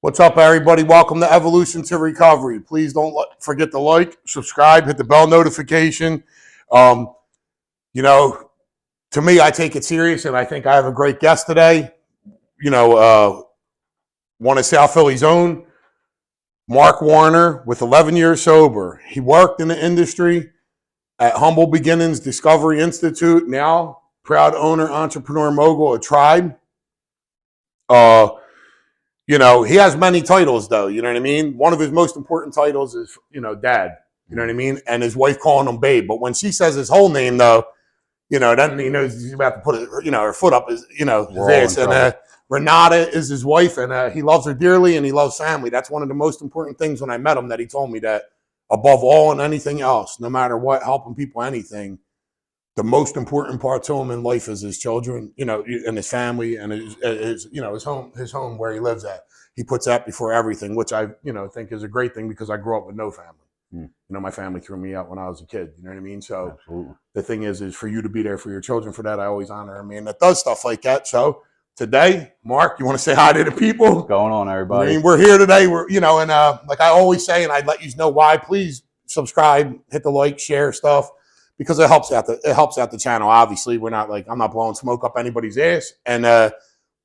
What's up, everybody? Welcome to Evolution to Recovery. Please don't forget to like, subscribe, hit the bell notification. Um, you know, to me, I take it serious, and I think I have a great guest today. One of South Philly's own, Mark Warner, with 11 years sober. He worked in the industry at Humble Beginnings Discovery Institute, now proud owner, entrepreneur, mogul of Tribe. He has many titles, though. You know what I mean? One of his most important titles is, dad. You know what I mean? And his wife calling him babe. But when she says his whole name, though, then he knows he's about to put her foot up his, his ass. And Renata is his wife, and he loves her dearly, and he loves family. That's one of the most important things when I met him, that he told me that above all and anything else, no matter what, helping people, anything, the most important part to him in life is his children, and his family, and his home where he lives at. He puts that before everything, which I, think is a great thing, because I grew up with no family. My family threw me out when I was a kid. You know what I mean? So Absolutely. The thing is for you to be there for your children, for that, I always honor a man that does stuff like that. So today, Mark, you want to say hi to the people? What's going on, everybody? I mean, we're here today. We're, and like I always say, and I'd let you know why, please subscribe, hit the like, share stuff, because it helps out the channel. Obviously, I'm not blowing smoke up anybody's ass. And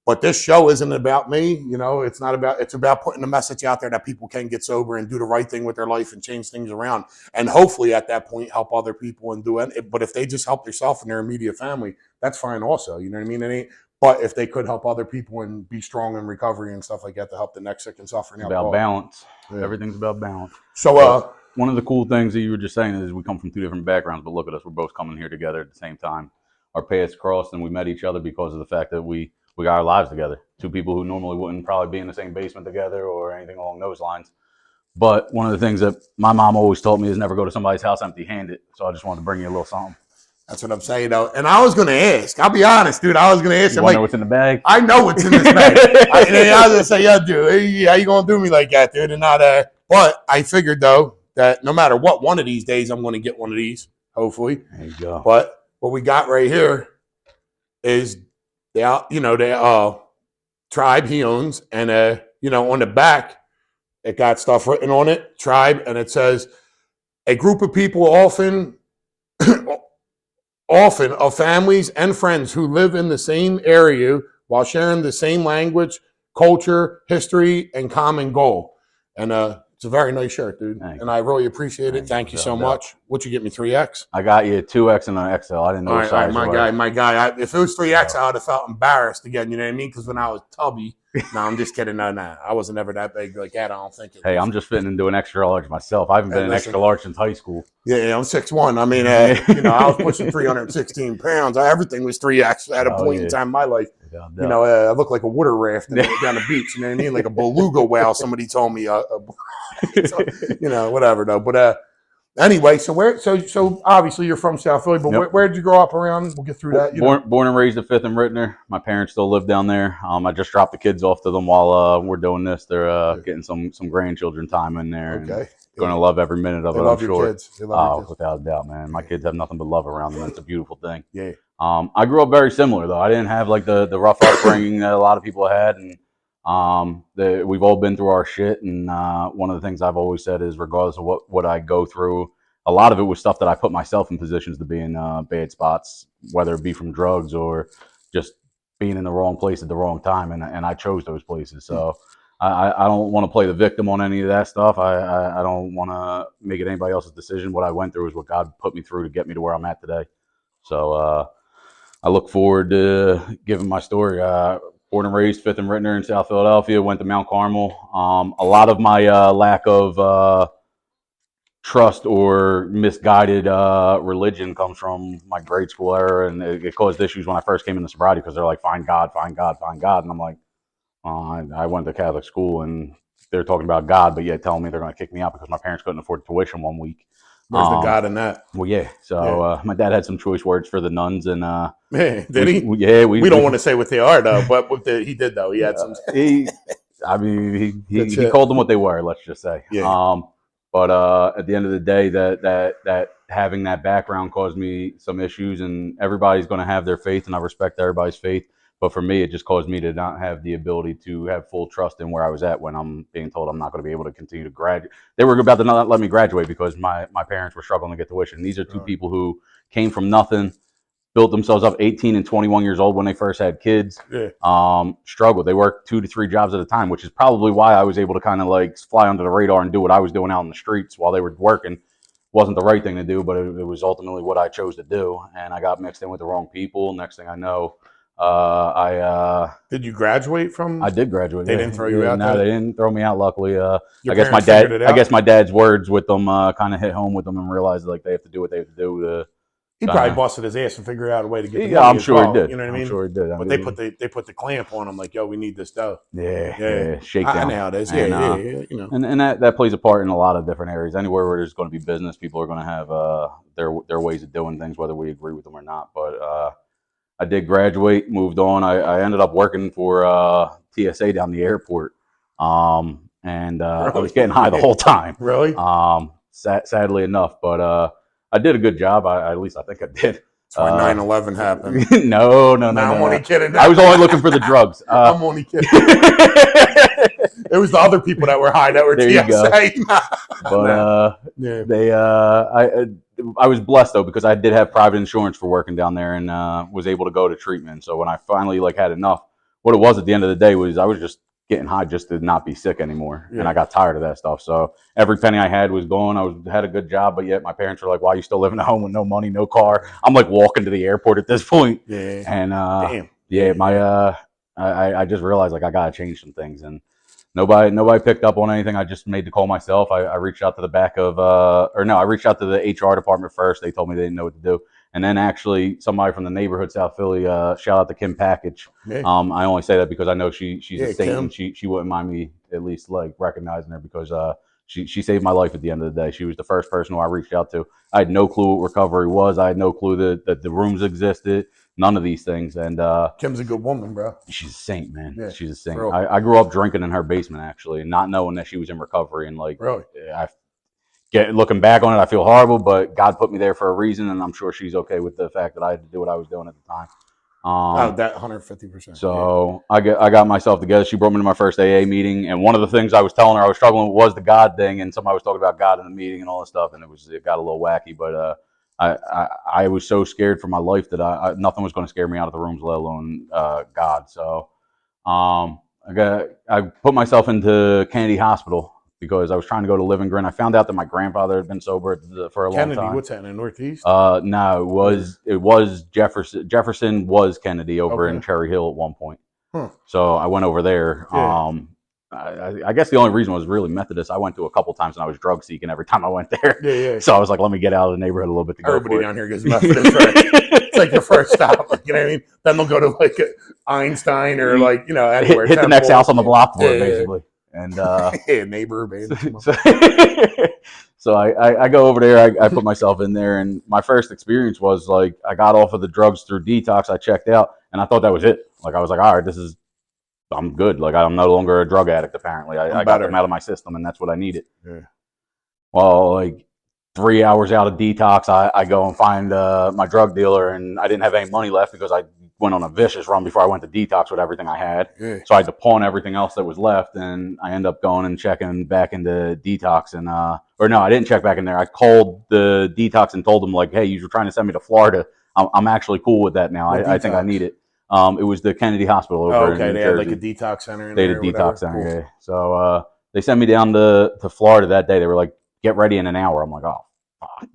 but this show isn't about me. It's about putting a message out there that people can get sober and do the right thing with their life and change things around. And hopefully at that point help other people and do it. But if they just help themselves and their immediate family, that's fine also. You know what I mean? But if they could help other people and be strong in recovery and stuff like that to help the next sick and suffering. It's about balance. Yeah. Everything's about balance. So one of the cool things that you were just saying is we come from two different backgrounds, but look at us, we're both coming here together at the same time. Our paths crossed and we met each other because of the fact that we got our lives together. Two people who normally wouldn't probably be in the same basement together or anything along those lines. But one of the things that my mom always taught me is never go to somebody's house empty-handed. So I just wanted to bring you a little something. That's what I'm saying, though. And I was going to ask. I'll be honest, dude. I was going to ask. You want to know what's in the bag? I know what's in this bag. I was going to say, yeah, dude, hey, how you going to do me like that, dude? And not But I figured, though, that no matter what, one of these days I'm going to get one of these, hopefully. There you go. But what we got right here is the Tribe he owns, and on the back it got stuff written on it, Tribe, and it says a group of people often of families and friends who live in the same area while sharing the same language, culture, history, and common goal. And it's a very nice shirt, dude. And I really appreciate it. Thank you so much. What you get me, 3X? I got you 2X and an XL. I didn't know what size. My guy. If it was 3X, I would have felt embarrassed again. You know what I mean? Because when I was tubby, no, I'm just kidding. No, I wasn't ever that big like that. I don't think. Hey, I'm just fitting into an extra large myself. I haven't been an extra large since high school. Yeah, I'm 6'1". I mean, I was pushing 316 pounds. Everything was 3X at a point in time in my life. I look like a water raft down the beach. You know what I mean? Like a beluga whale. Somebody told me. Whatever though. But anyway, so obviously you're from South Philly, but where did you grow up around? We'll get through that. Born and raised at 5th and Rittner. My parents still live down there. I just dropped the kids off to them while we're doing this. They're getting some grandchildren time in there. Okay. Going to love every minute of it, I'm sure. Kids. They love your kids. Without a doubt, man. My kids have nothing but love around them. It's a beautiful thing. Yeah. I grew up very similar though. I didn't have like the rough upbringing that a lot of people had, and we've all been through our shit. And one of the things I've always said is, regardless of what I go through, a lot of it was stuff that I put myself in positions to be in bad spots, whether it be from drugs or just being in the wrong place at the wrong time, and I chose those places. So I don't want to play the victim on any of that stuff. I don't want to make it anybody else's decision. What I went through is what God put me through to get me to where I'm at today. So I look forward to giving my story. Born and raised 5th and Rittner in South Philadelphia, went to Mount Carmel. A lot of my lack of trust or misguided religion comes from my grade school era, and it caused issues when I first came into sobriety, because they're like, find God, find God, find God. And I'm like, I went to Catholic school, and they're talking about God, but yet telling me they're going to kick me out because my parents couldn't afford tuition one week. Where's the God in that? Well, yeah. So my dad had some choice words for the nuns, and did he? We don't want to say what they are though, but he did though. He had some. He called them what they were. Let's just say. Yeah. But at the end of the day, that having that background caused me some issues, and everybody's going to have their faith, and I respect everybody's faith. But for me, it just caused me to not have the ability to have full trust in where I was at when I'm being told I'm not going to be able to continue to graduate. They were about to not let me graduate because my parents were struggling to get tuition. These are two people who came from nothing, built themselves up 18 and 21 years old when they first had kids, struggled. They worked 2 to 3 jobs at a time, which is probably why I was able to kind of like fly under the radar and do what I was doing out in the streets while they were working. Wasn't the right thing to do, but it was ultimately what I chose to do. And I got mixed in with the wrong people. Next thing I know, did you graduate from? I did graduate. They didn't throw you out. No, they didn't throw me out. Luckily, I Your guess my parents dad. figured it out? I guess my dad's words with them kind of hit home with them and realized like they have to do what they have to do to. He probably busted his ass and figured out a way to get the money. Yeah, I'm sure he did. You know what I mean? I'm sure he did. But they put the clamp on him, like, yo, we need this dough. Yeah. Shakedown. I know how it is. Yeah, you know. And that plays a part in a lot of different areas. Anywhere where there's going to be business, people are going to have their ways of doing things, whether we agree with them or not. But I did graduate, moved on. I ended up working for TSA down the airport, and really? I was getting high the whole time. Really? Sadly enough, but I did a good job. At least I think I did. That's why 9/11 happened. No. I'm only kidding. I was only looking for the drugs. I'm only kidding. It was the other people that were high that were there TSA. You go. But I was blessed though because I did have private insurance for working down there and was able to go to treatment. So when I finally had enough, what it was at the end of the day was I was just getting high just to not be sick anymore, and I got tired of that stuff. So every penny I had was gone. I had a good job, but yet my parents were like, "Why are you still living at home with no money, no car?" I'm like walking to the airport at this point. And I just realized like I gotta change some things, and nobody picked up on anything. I just made the call myself. I reached out to the back of I reached out to the HR department first. They told me they didn't know what to do. And then actually somebody from the neighborhood, South Philly, shout out to Kim Package. I only say that because I know she's a saint, and she wouldn't mind me at least like recognizing her because she saved my life at the end of the day. She was the first person who I reached out to. I had no clue what recovery was. I had no clue that the rooms existed. None of these things. And Kim's a good woman, bro. She's a saint, man. Yeah, she's a saint. I grew up drinking in her basement, actually, not knowing that she was in recovery. And like, really? Looking back on it, I feel horrible, but God put me there for a reason, and I'm sure she's okay with the fact that I had to do what I was doing at the time. That 150%. So I got myself together. She brought me to my first AA meeting, and one of the things I was telling her I was struggling with was the God thing, and somebody was talking about God in the meeting and all this stuff, and it got a little wacky. But I was so scared for my life that nothing was going to scare me out of the rooms, let alone God. So I put myself into Kennedy Hospital because I was trying to go to Living Grin. I found out that my grandfather had been sober for a long time. Kennedy, what's that, in the Northeast? No, it was Jefferson. Jefferson was Kennedy over in Cherry Hill at one point. So I went over there. I guess the only reason was really Methodist. I went to a couple times and I was drug seeking every time I went there. So I was like, let me get out of the neighborhood a little bit to go. Everybody down here goes Methodist, right? It's like your first stop. You know what I mean? Then they'll go to like Einstein or like anywhere. Hit the next house on the block for it, basically. And neighbor, man. So I go over there. I put myself in there, and my first experience was like I got off of the drugs through Detox. I checked out, and I thought that was it. Like I was like, all right, I'm good. Like I'm no longer a drug addict. Apparently, I got them out of my system, and that's what I needed. Well, like 3 hours out of Detox, I go and find my drug dealer, and I didn't have any money left because I went on a vicious run before I went to Detox with everything I had. So I had to pawn everything else that was left, and I end up going and checking back into Detox. And or no, I didn't check back in there. I called the Detox and told them like, hey, you were trying to send me to Florida. I'm actually cool with that now. I think I need it. It was the Kennedy Hospital over in New They Jersey. had like a detox center. They had a detox center. Yeah. So they sent me down to Florida that day. They were like, get ready in an hour. I'm like, oh.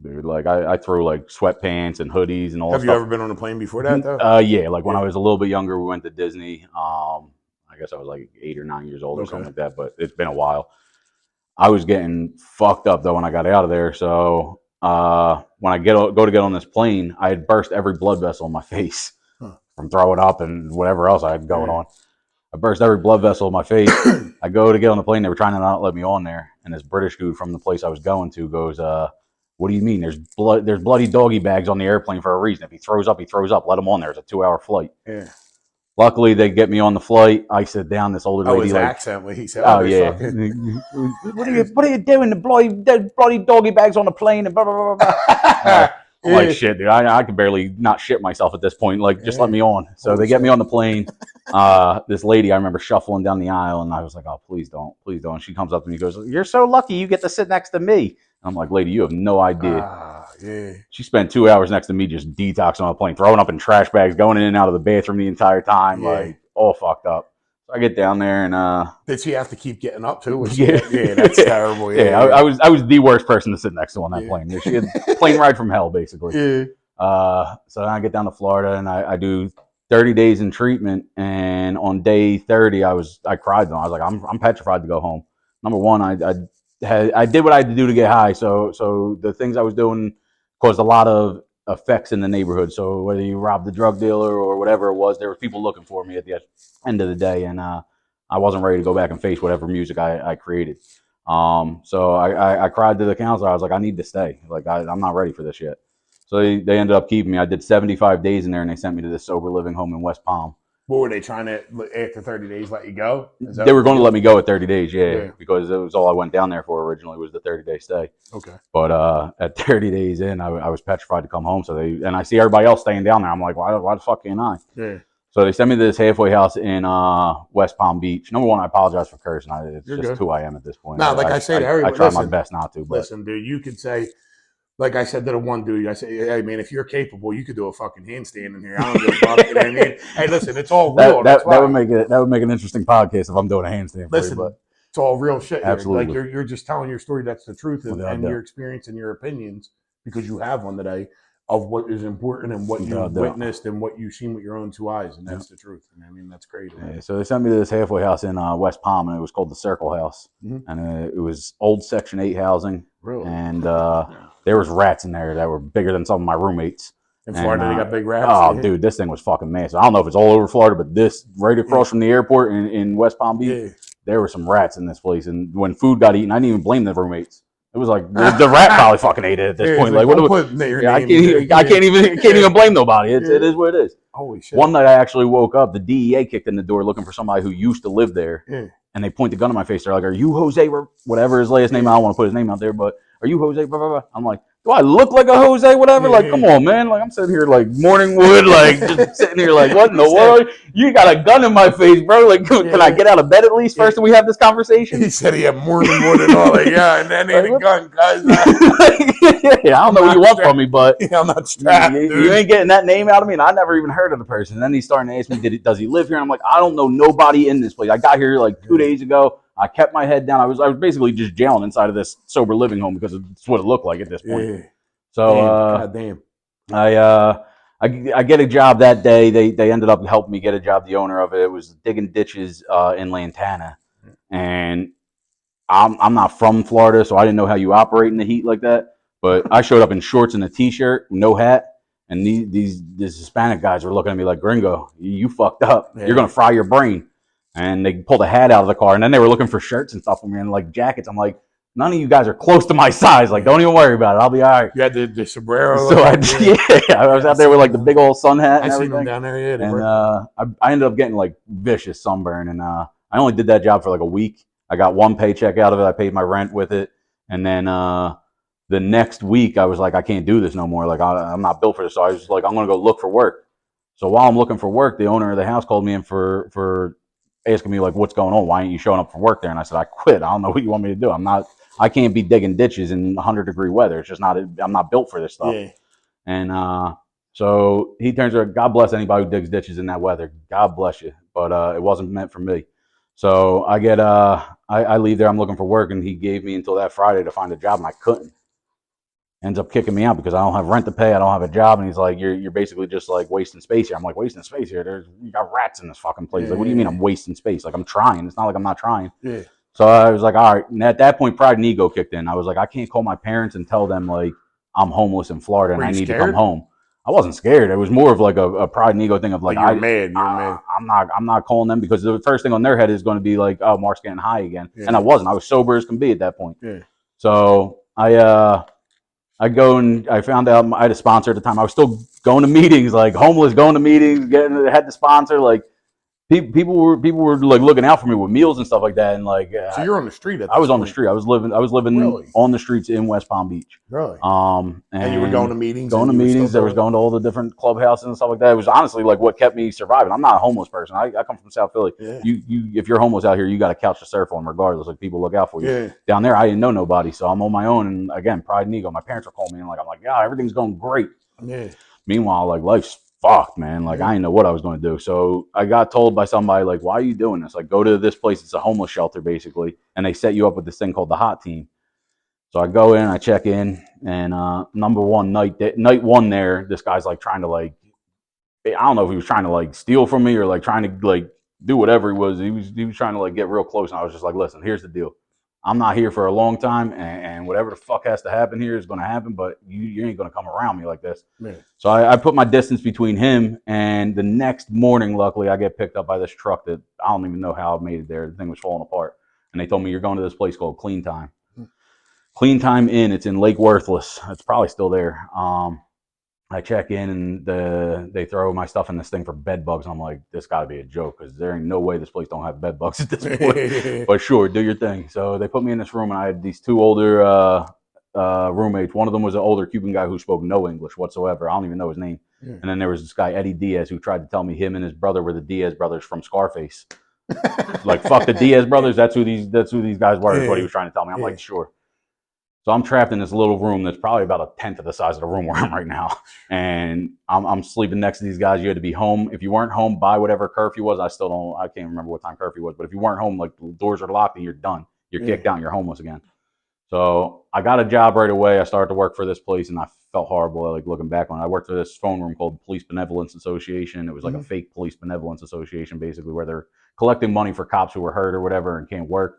Dude, like I threw like sweatpants and hoodies and all that stuff. Have you ever been on a plane before that though? Yeah, like when I was a little bit younger, we went to Disney. I guess I was like 8 or 9 years old or something like that, but it's been a while. I was getting fucked up though when I got out of there. So when I go to get on this plane, I had burst every blood vessel in my face from throwing up and whatever else I had going on. I burst every blood vessel in my face. I go to get on the plane. They were trying to not let me on there, and this British dude from the place I was going to goes, what do you mean? There's bloody doggy bags on the airplane for a reason. If he throws up, he throws up. Let him on there. It's a 2-hour flight. Luckily, they get me on the flight. I sit down. This older lady, his accent when he said, "Oh yeah, what are you doing? The bloody doggy bags on the plane and blah blah blah blah." I'm like, shit, dude, I could barely not shit myself at this point. Like, just let me on. So they get me on the plane. This lady, I remember shuffling down the aisle, and I was like, oh, please don't, please don't. And she comes up to me and goes, you're so lucky you get to sit next to me. And I'm like, lady, you have no idea. She spent 2 hours next to me just detoxing on the plane, throwing up in trash bags, going in and out of the bathroom the entire time, like all fucked up. So I get down there and did she have to keep getting up too? Yeah, that's terrible. I was the worst person to sit next to on that plane. She had plane ride from hell, basically. So I get down to Florida and I do 30 days in treatment, and on day 30 I cried though. I was like, I'm petrified to go home. Number one, I did what I had to do to get high, so the things I was doing caused a lot of effects in the neighborhood. So whether you robbed the drug dealer or whatever it was, there were people looking for me at the end of the day, and I wasn't ready to go back and face whatever music I created. So I cried to the counselor. I was like, I need to stay. Like I'm not ready for this yet. So they ended up keeping me. I did 75 days in there, and they sent me to this sober living home in West Palm. What were they trying to, after 30 days, let you go? They were going to let me go at 30 days, because it was all I went down there for originally was the 30-day stay. Okay. But at 30 days in, I was petrified to come home. So I see everybody else staying down there. I'm like, why the fuck can't I? Yeah. So they sent me to this halfway house in West Palm Beach. Number one, I apologize for cursing. It's You're just good. who I am at this point. No, like I say to everybody, I try my best not to. But. Listen, dude, you could say, like I said to the one dude, I say, hey, man, if you're capable, you could do a fucking handstand in here. I don't give a fuck. You know what I mean? Hey, listen, it's all real. That would make an interesting podcast if I'm doing a handstand. Listen, but it's all real shit. Absolutely. Like you're just telling your story. That's the truth, and your experience and your opinions, because you have one today of what is important and what you witnessed and what you've seen with your own two eyes, and that's the truth. And I mean, that's crazy. Yeah, so they sent me to this halfway house in West Palm, and it was called the Circle House, and it was old Section 8 housing. Really? And there was rats in there that were bigger than some of my roommates. In Florida, they got big rats. Oh, dude, this thing was fucking massive. I don't know if it's all over Florida, but this right across from the airport in West Palm Beach, there were some rats in this place. And when food got eaten, I didn't even blame the roommates. It was like the rat probably fucking ate it at this point. Like, I can't even blame nobody. It is what it is. Holy shit! One night I actually woke up. The DEA kicked in the door looking for somebody who used to live there, and they point the gun in my face. They're like, "Are you Jose? Whatever his last name? I don't want to put his name out there, but are you Jose?" Blah, blah, blah. I'm like, do I look like a Jose? Whatever. Like, come on, man. Like, I'm sitting here like morning wood, like just sitting here like, what in the world? You got a gun in my face, bro. Like, can I get out of bed at least first and we have this conversation? He said he had morning wood and all that. Yeah, and then ain't a gun, guys. Yeah, I don't know what you want from me, but I'm not strapped, you ain't getting that name out of me, and I never even heard of the person. And then he's starting to ask me, does he live here? And I'm like, I don't know nobody in this place. I got here like 2 days ago. I kept my head down. I was basically just jailing inside of this sober living home because it's what it looked like at this point. Yeah. So God damn. I get a job that day. They ended up helping me get a job. The owner of it was digging ditches in Lantana, and I'm not from Florida, so I didn't know how you operate in the heat like that. But I showed up in shorts and a t-shirt, no hat, and these Hispanic guys were looking at me like, "Gringo, you fucked up. Yeah. You're gonna fry your brain." And they pulled a hat out of the car, and then they were looking for shirts and stuff for me and like jackets. I'm like, none of you guys are close to my size. Like, don't even worry about it. I'll be all right. You had the sombrero. So I was out there with like the big old sun hat and everything. I seen them down there, yeah. And I ended up getting like vicious sunburn, and I only did that job for like a week. I got one paycheck out of it. I paid my rent with it, and then the next week I was like, I can't do this no more. Like I'm not built for this. So I was like, I'm gonna go look for work. So while I'm looking for work, the owner of the house called me in for asking me like, what's going on? Why aren't you showing up for work there? And I said, I quit. I don't know what you want me to do. I can't be digging ditches in 100-degree weather. It's just I'm not built for this stuff. Yeah. And so he turns around, God bless anybody who digs ditches in that weather. God bless you. But it wasn't meant for me. So I get I leave there. I'm looking for work, and he gave me until that Friday to find a job, and I couldn't. Ends up kicking me out because I don't have rent to pay. I don't have a job, and he's like, "You're basically just like wasting space here." I'm like, "Wasting space here? You got rats in this fucking place." Like, what do you mean I'm wasting space? Like, I'm trying. It's not like I'm not trying. Yeah. So I was like, all right. And at that point, pride and ego kicked in. I was like, I can't call my parents and tell them like I'm homeless in Florida and I need to come home. I wasn't scared. It was more of like a pride and ego thing of like, you're mad. I'm not calling them because the first thing on their head is going to be like, oh, Mark's getting high again. Yeah. And I wasn't. I was sober as can be at that point. Yeah. So I go and I found out I had a sponsor at the time. I was still going to meetings, like homeless, going to meetings, had the sponsor. Like people were like looking out for me with meals and stuff like that, and like So you're on the street at this I was on the point. street. I was living Really? on the streets in West Palm Beach. Really? And you were going to meetings. Going to meetings. There was going to all the different clubhouses and stuff like that. It was honestly like what kept me surviving. I'm not a homeless person. I come from South Philly. Yeah. You if you're homeless out here, you got a couch to surf on regardless. Like people look out for you. Yeah. Down there, I didn't know nobody, so I'm on my own. And again, pride and ego. My parents are calling me and like I'm like, yeah, everything's going great. Yeah. Meanwhile, like life's fucked, man. Like I didn't know what I was going to do. So I got told by somebody like, why are you doing this? Like go to this place. It's a homeless shelter basically, and they set you up with this thing called the Hot Team. So I go in, I check in, and number one night one there, this guy's like trying to like, I don't know if he was trying to like steal from me or like trying to like do whatever he was. He was trying to like get real close, and I was just like, listen, here's the deal. I'm not here for a long time, and whatever the fuck has to happen here is going to happen, but you ain't going to come around me like this. Man. So I put my distance between him, and the next morning, luckily, I get picked up by this truck that I don't even know how I made it there. The thing was falling apart. And they told me, you're going to this place called Clean Time. Clean Time Inn. It's in Lake Worthless. It's probably still there. I check in and they throw my stuff in this thing for bed bugs. I'm like, this got to be a joke because there ain't no way this place don't have bed bugs at this point. But sure, do your thing. So they put me in this room and I had these two older roommates. One of them was an older Cuban guy who spoke no English whatsoever. I don't even know his name. Yeah. And then there was this guy, Eddie Diaz, who tried to tell me him and his brother were the Diaz brothers from Scarface. Like, fuck the Diaz brothers. That's who these guys were, is what he was trying to tell me. I'm like, sure. So I'm trapped in this little room that's probably about a tenth of the size of the room where I'm right now. And I'm sleeping next to these guys. You had to be home. If you weren't home by whatever curfew was, I can't remember what time curfew was, but if you weren't home, like the doors are locked and you're done. You're kicked out and you're homeless again. So I got a job right away. I started to work for this place and I felt horrible like looking back on it. I worked for this phone room called Police Benevolence Association. It was like a fake police benevolence association, basically, where they're collecting money for cops who were hurt or whatever and can't work.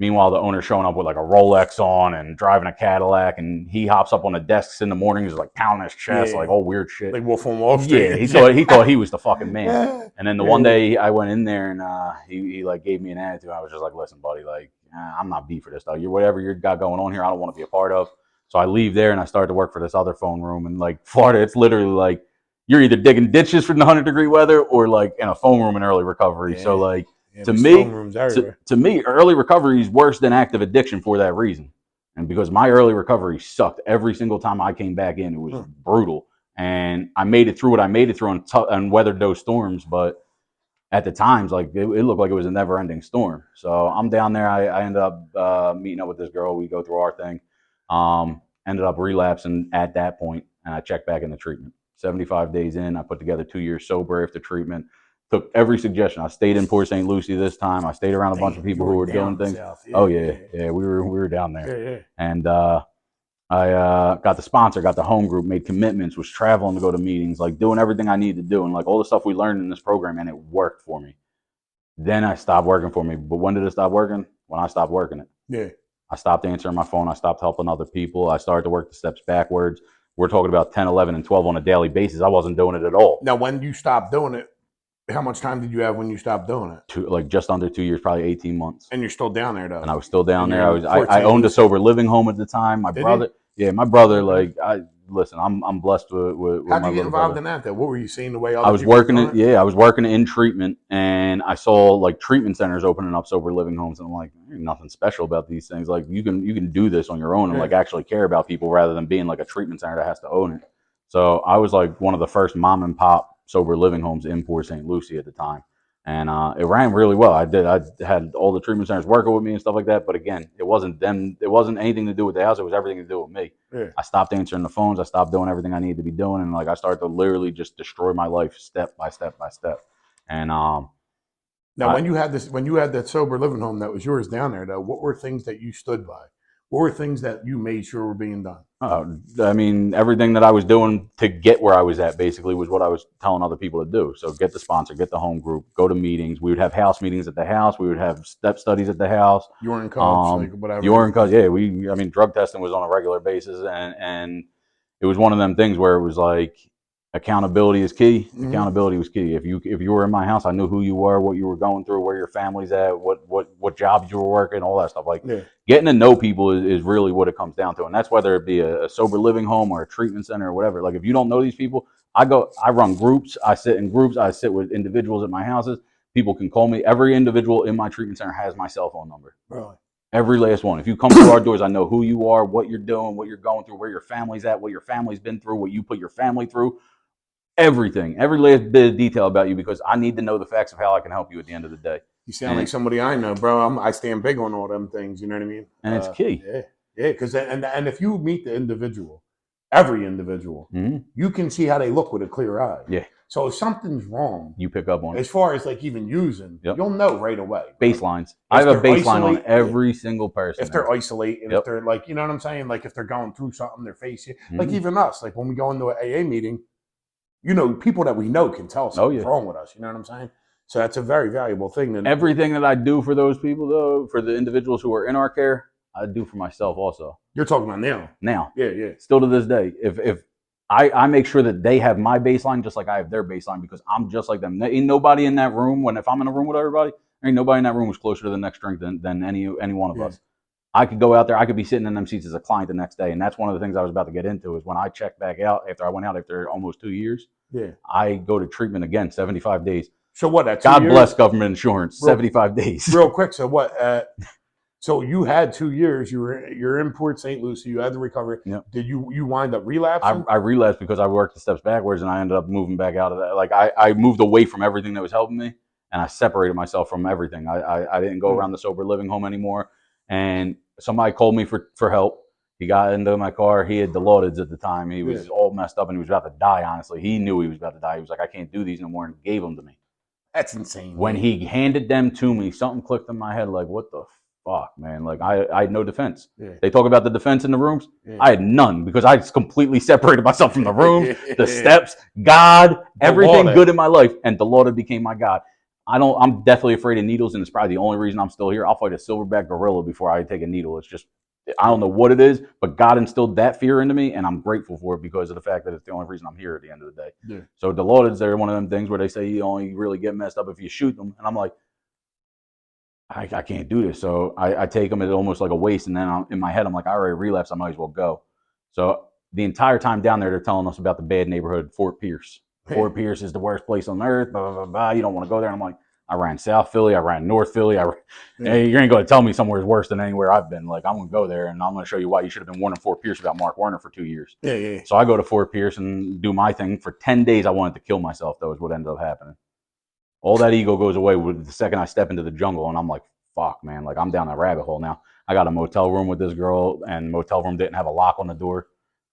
Meanwhile, the owner's showing up with like a Rolex on and driving a Cadillac, and he hops up on the desks in the mornings, like pounding his chest, like all weird shit. Like Wolf on Wall Street. Yeah, he thought he was the fucking man. And then the one day I went in there and he like gave me an attitude. I was just like, listen, buddy, like I'm not beat for this stuff. Whatever you got going on here, I don't want to be a part of. So I leave there and I started to work for this other phone room. And like Florida, it's literally like you're either digging ditches for the 100-degree weather or like in a phone room in early recovery. Yeah. So like. Yeah, to me, early recovery is worse than active addiction for that reason. And because my early recovery sucked every single time I came back in, it was brutal. And I made it through what I made it through and weathered those storms. But at the times, like it looked like it was a never-ending storm. So I'm down there. I ended up meeting up with this girl. We go through our thing. Ended up relapsing at that point, and I checked back into treatment. 75 days in, I put together 2 years sober after treatment. Took every suggestion. I stayed in Port St. Lucie this time. I stayed around a bunch of people who were doing things. Yeah, oh yeah, we were down there. Yeah. And I got the sponsor, got the home group, made commitments, was traveling to go to meetings, like doing everything I needed to do, and like all the stuff we learned in this program, and it worked for me. Then I stopped working for me. But when did it stop working? When I stopped working it. Yeah. I stopped answering my phone. I stopped helping other people. I started to work the steps backwards. We're talking about 10, 11, and 12 on a daily basis. I wasn't doing it at all. Now, when you stopped doing it, how much time did you have when you stopped doing it? Like just under 2 years, probably 18 months. And you're still down there though. And I was still down there. I owned a sober living home at the time. My brother, like I'm blessed with How'd you get involved in that though? What were you seeing the way I was working it? Yeah, I was working in treatment, and I saw like treatment centers opening up sober living homes, and I'm like, there's nothing special about these things. Like you can do this on your own and like actually care about people rather than being like a treatment center that has to own it. So I was like one of the first mom and pop sober living homes in Port St. Lucie at the time. And it ran really well. I had all the treatment centers working with me and stuff like that. But again, it wasn't them. It wasn't anything to do with the house. It was everything to do with me. Yeah. I stopped answering the phones. I stopped doing everything I needed to be doing. And like I started to literally just destroy my life step by step by step. And now when you had that sober living home that was yours down there though, what were things that you stood by? What were things that you made sure were being done? I mean, everything that I was doing to get where I was at basically was what I was telling other people to do. So get the sponsor, get the home group, go to meetings. We would have house meetings at the house. We would have step studies at the house. Urine cups, like whatever. Urine cups, yeah. I mean, drug testing was on a regular basis. And it was one of them things where it was like, accountability is key. Mm-hmm. Accountability was key. If you were in my house, I knew who you were, what you were going through, where your family's at, what jobs you were working, all that stuff. Like getting to know people is really what it comes down to, and that's whether it be a sober living home or a treatment center or whatever. Like if you don't know these people, I run groups. I sit in groups. I sit with individuals at my houses. People can call me. Every individual in my treatment center has my cell phone number. Really? Every last one. If you come through our doors, I know who you are, what you're doing, what you're going through, where your family's at, what your family's been through, what you put your family through. Everything. Every last bit of detail about you, because I need to know the facts of how I can help you at the end of the day. You sound like somebody I know, bro. I stand big on all them things. You know what I mean? And it's key. Yeah. Because and if you meet the individual, every individual, you can see how they look with a clear eye. Yeah. So if something's wrong, you pick up on it. As far as like even using, you'll know right away. Baselines. I have a baseline on every single person. If they're isolating, if they're like, you know what I'm saying? Like if they're going through something, they're facing, like even us, like when we go into an AA meeting, you know, people that we know can tell something's wrong with us. You know what I'm saying? So that's a very valuable thing. Everything that I do for those people, though, for the individuals who are in our care, I do for myself also. You're talking about now? Now. Yeah. Still to this day. If I make sure that they have my baseline just like I have their baseline, because I'm just like them. There ain't nobody in that room, if I'm in a room with everybody, there ain't nobody in that room who's closer to the next drink than any one of us. I could go out there, I could be sitting in them seats as a client the next day. And that's one of the things I was about to get into is when I checked back out after I went out after almost 2 years, I go to treatment again, 75 days. So what? That's God bless government insurance, 75 days. Real quick. So what? So you had 2 years. You're in Port St. Lucie. You had the recovery. Yep. Did you wind up relapsing? I relapsed because I worked the steps backwards, and I ended up moving back out of that. Like I moved away from everything that was helping me, and I separated myself from everything. I didn't go around the sober living home anymore. And somebody called me for help. He got into my car. He had Dilaudid at the time. He was all messed up, and he was about to die. Honestly, he knew he was about to die. He was like, "I can't do these no more," and gave them to me. That's insane. When he handed them to me, something clicked in my head. Like, what the fuck, man? Like, I had no defense. They talk about the defense in the rooms. I had none because I just completely separated myself from the room, the steps, God, everything good in my life, and Dilaudid became my God. I'm definitely afraid of needles, and it's probably the only reason I'm still here. I'll fight a silverback gorilla before I take a needle. It's just, I don't know what it is, but God instilled that fear into me, and I'm grateful for it because of the fact that it's the only reason I'm here at the end of the day. So Dilaudid's, they're one of them things where they say you only really get messed up if you shoot them, and I'm like, I can't do this. So I take them at almost like a waste, and then in my head I'm like, I already relapsed, I might as well go. So the entire time down there, they're telling us about the bad neighborhood, Fort Pierce. Fort Pierce is the worst place on earth, blah, blah, blah, blah. You don't want to go there. And I'm like, I ran South Philly, I ran North Philly. Hey, you ain't going to tell me somewhere's worse than anywhere I've been. Like, I'm going to go there, and I'm going to show you why you should have been warning Fort Pierce about Mark Warner for 2 years. So I go to Fort Pierce and do my thing. For 10 days, I wanted to kill myself, though, is what ended up happening. All that ego goes away with the second I step into the jungle, and I'm like, fuck, man. Like, I'm down that rabbit hole now. I got a motel room with this girl, and motel room didn't have a lock on the door.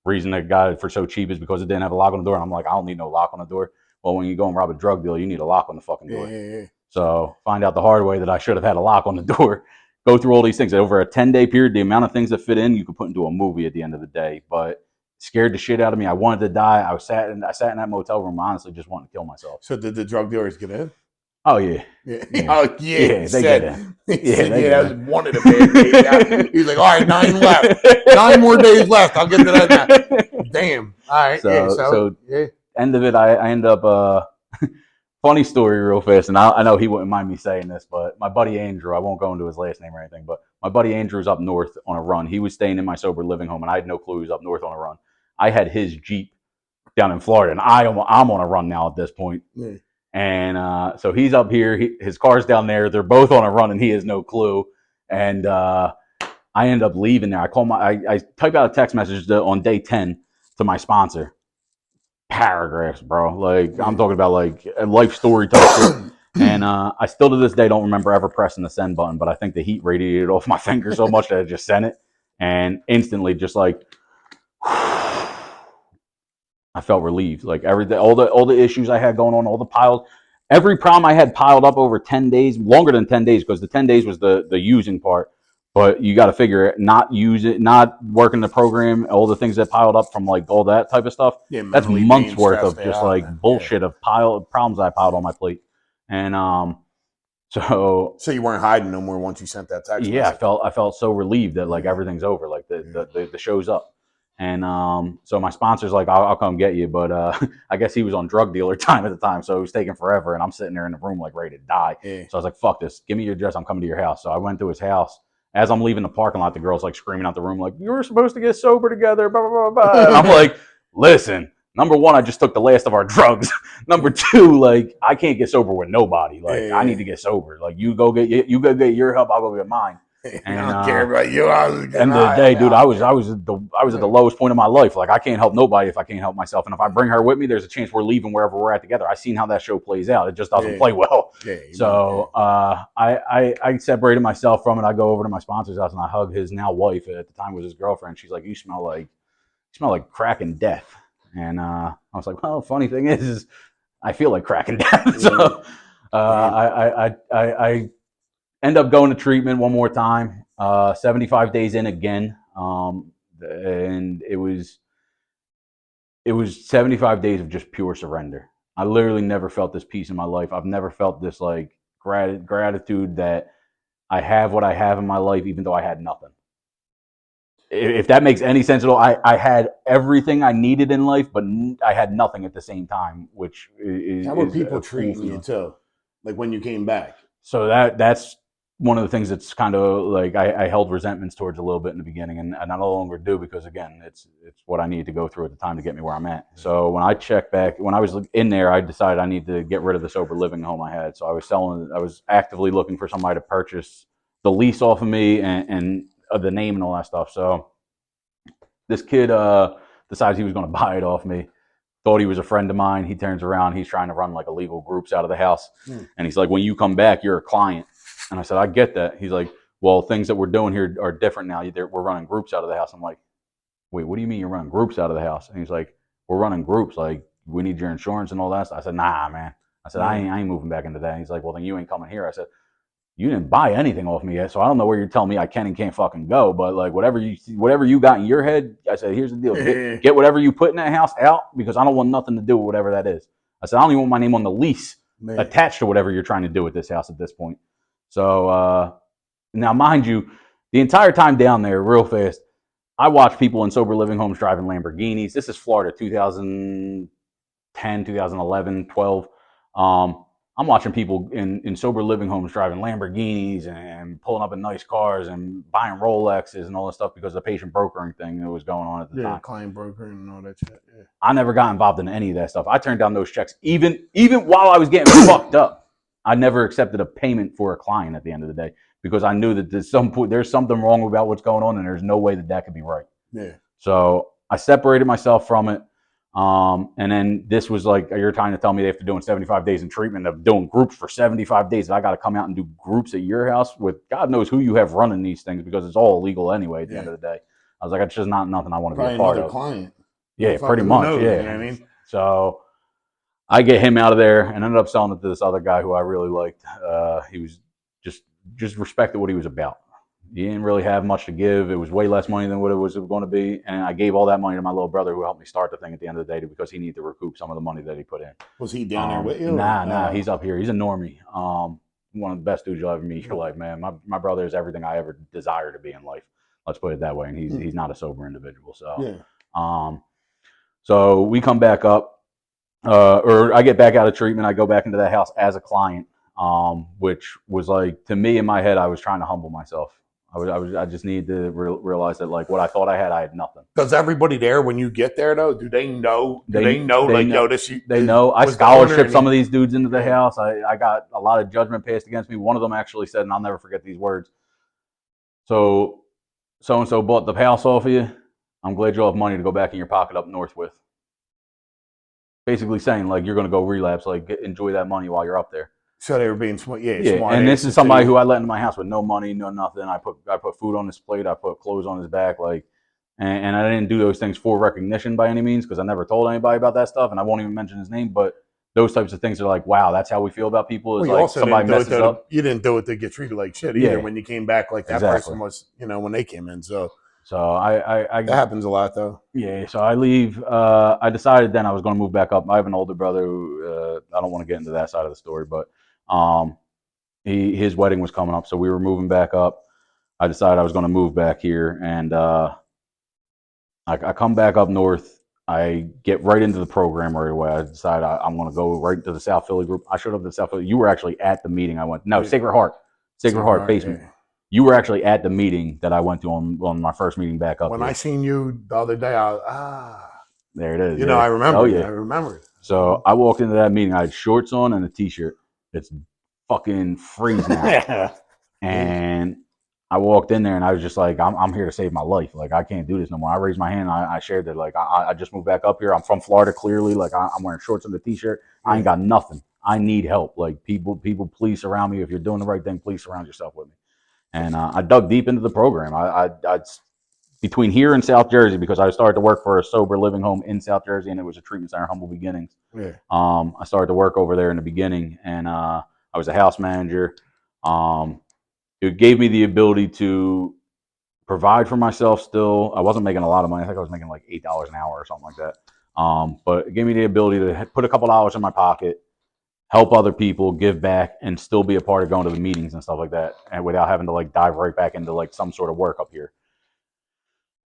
Reason they got it for so cheap is because it didn't have a lock on the door, and I'm like, I don't need no lock on the door. Well, when you go and rob a drug dealer, you need a lock on the fucking door. So find out the hard way that I should have had a lock on the door. Go through all these things. Over a 10-day period, the amount of things that fit in, you could put into a movie at the end of the day. But scared the shit out of me. I wanted to die. I sat in that motel room, honestly, just wanting to kill myself. So did the drug dealers get in? Oh, yeah. Oh, yeah. They get in. That was one of the bad days. He's like, all right, 9 left. 9 more days left. I'll get to that now. Damn. All right. So end of it, I end up, funny story real fast, and I know he wouldn't mind me saying this, but my buddy Andrew, I won't go into his last name or anything, but my buddy Andrew was up north on a run. He was staying in my sober living home, and I had no clue he was up north on a run. I had his Jeep down in Florida, and I'm on a run now at this point. And so he's up here, his car's down there. They're both on a run, and he has no clue. And I end up leaving there. I type out a text message on day 10 to my sponsor. Paragraphs, bro. Like, I'm talking about like a life story type shit. And I still to this day don't remember ever pressing the send button, but I think the heat radiated off my finger so much that I just sent it. And instantly just like I felt relieved. Like everything, all the issues I had going on, all the piles, every problem I had piled up over 10 days, longer than 10 days, because the 10 days was the using part. But you got to figure it, not working the program, all the things that piled up from like all that type of stuff. That's months worth of just like bullshit of problems I piled on my plate. And so you weren't hiding no more once you sent that text. Yeah, I felt so relieved that like everything's over, like the show's up. And so my sponsor's like, I'll come get you, but I guess he was on drug dealer time at the time, so it was taking forever, and I'm sitting there in the room like ready to die. So I was like, fuck this, give me your address, I'm coming to your house. So I went to his house. As I'm leaving the parking lot, the girl's like screaming out the room, like, you were supposed to get sober together, blah, blah, blah, blah. And I'm like, listen, number one, I just took the last of our drugs. Number two, like I can't get sober with nobody. Like I need to get sober. Like you go get your help, I'll go get mine. And I don't care about you. I was end of the day, dude, I was at the lowest point of my life. Like I can't help nobody if I can't help myself. And if I bring her with me, there's a chance we're leaving wherever we're at together. I've seen how that show plays out. It just doesn't play well. So I separated myself from it. I go over to my sponsor's house and I hug his now wife. At the time was his girlfriend. She's like, you smell like crack and death. And I was like, well, funny thing is I feel like crack and death. So I end up going to treatment one more time, 75 days in again. And it was 75 days of just pure surrender. I literally never felt this peace in my life. I've never felt this like gratitude that I have what I have in my life, even though I had nothing. If that makes any sense at all, I had everything I needed in life, but I had nothing at the same time, which is... How were people treating you too? Like when you came back? So that's one of the things that's kind of like I held resentments towards a little bit in the beginning, and I no longer do because, again, it's what I needed to go through at the time to get me where I'm at. So when I checked back, when I was in there, I decided I need to get rid of the sober living home I had. So I was actively looking for somebody to purchase the lease off of me and the name and all that stuff. So this kid decides he was going to buy it off me. Thought he was a friend of mine. He turns around. He's trying to run like illegal groups out of the house. And he's like, when you come back, you're a client. And I said, I get that. He's like, well, things that we're doing here are different now. We're running groups out of the house. I'm like, wait, what do you mean you're running groups out of the house? And he's like, we're running groups. Like, we need your insurance and all that. I said, nah, man. I said, I ain't moving back into that. And he's like, well, then you ain't coming here. I said, you didn't buy anything off me yet, so I don't know where you're telling me I can and can't fucking go. But like whatever you got in your head, I said, here's the deal: get whatever you put in that house out because I don't want nothing to do with whatever that is. I said, I don't even want my name on the lease attached to whatever you're trying to do with this house at this point. So now, mind you, the entire time down there, real fast, I watched people in sober living homes driving Lamborghinis. This is Florida, 2010, 2011, 12. I'm watching people in sober living homes driving Lamborghinis and pulling up in nice cars and buying Rolexes and all this stuff because of the patient brokering thing that was going on at the time. Yeah, client brokering and all that shit. Yeah. I never got involved in any of that stuff. I turned down those checks even while I was getting fucked up. I never accepted a payment for a client at the end of the day because I knew that there's something wrong about what's going on and there's no way that could be right. Yeah. So I separated myself from it. And then this was like, you're trying to tell me after doing 75 days in treatment of doing groups for 75 days, I got to come out and do groups at your house with God knows who you have running these things because it's all illegal anyway at the end of the day. I was like, it's just not nothing I want to be a part of. Client. Yeah, pretty much. Knows, yeah. You know what I mean? So I get him out of there and ended up selling it to this other guy who I really liked. He was just respected what he was about. He didn't really have much to give. It was way less money than what it was going to be. And I gave all that money to my little brother who helped me start the thing at the end of the day because he needed to recoup some of the money that he put in. Was he down there with you? Nah. He's up here. He's a normie. One of the best dudes you'll ever meet in your life, man. My brother is everything I ever desire to be in life. Let's put it that way. And he's not a sober individual. So, so we come back up, or I get back out of treatment. I go back into that house as a client, which was like, to me in my head, I was trying to humble myself. I just need to realize that like what I thought I had nothing. Does everybody there when you get there though? Do they know? They know. They know. I scholarship some of these dudes into the house. I got a lot of judgment passed against me. One of them actually said, and I'll never forget these words. So and so bought the house off of you. I'm glad you'll have money to go back in your pocket up north with. Basically saying like you're going to go relapse. Like enjoy that money while you're up there. So they were being smart. Yeah. And this is somebody who I let into my house with no money, no nothing. I put food on his plate. I put clothes on his back. Like, and I didn't do those things for recognition by any means because I never told anybody about that stuff, and I won't even mention his name. But those types of things are like, wow, that's how we feel about people. Is like somebody messes up. You didn't do it to get treated like shit either. When you came back, like that person was, when they came in. So I that happens a lot though. Yeah. So I leave. I decided then I was going to move back up. I have an older brother who I don't want to get into that side of the story, but. His wedding was coming up, so we were moving back up. I decided I was going to move back here, and I come back up north. I get right into the program right away. I decided I'm going to go right to the South Philly group. I showed up to the South Philly. You were actually at the meeting I went. No, Sacred Heart basement. Yeah. You were actually at the meeting that I went to on my first meeting back up. When I seen you the other day, There it is. You know, Yeah. I remember. Oh It. yeah. I remember. It. So I walked into that meeting. I had shorts on and a t-shirt. It's fucking freezing out, Yeah. and I walked in there and I was just like, I'm here to save my life. Like I can't do this no more. I raised my hand. I shared that. Like I just moved back up here. I'm from Florida. Clearly, like I'm wearing shorts and a t-shirt. I ain't got nothing. I need help. Like people, please surround me. If you're doing the right thing, please surround yourself with me. And I dug deep into the program. I between here and South Jersey, because I started to work for a sober living home in South Jersey, and it was a treatment center, Humble Beginnings. Yeah. I started to work over there in the beginning, and I was a house manager. It gave me the ability to provide for myself still. I wasn't making a lot of money. I think I was making like $8 an hour or something like that. But it gave me the ability to put a couple dollars in my pocket, help other people, give back, and still be a part of going to the meetings and stuff like that, and without having to like dive right back into like some sort of work up here.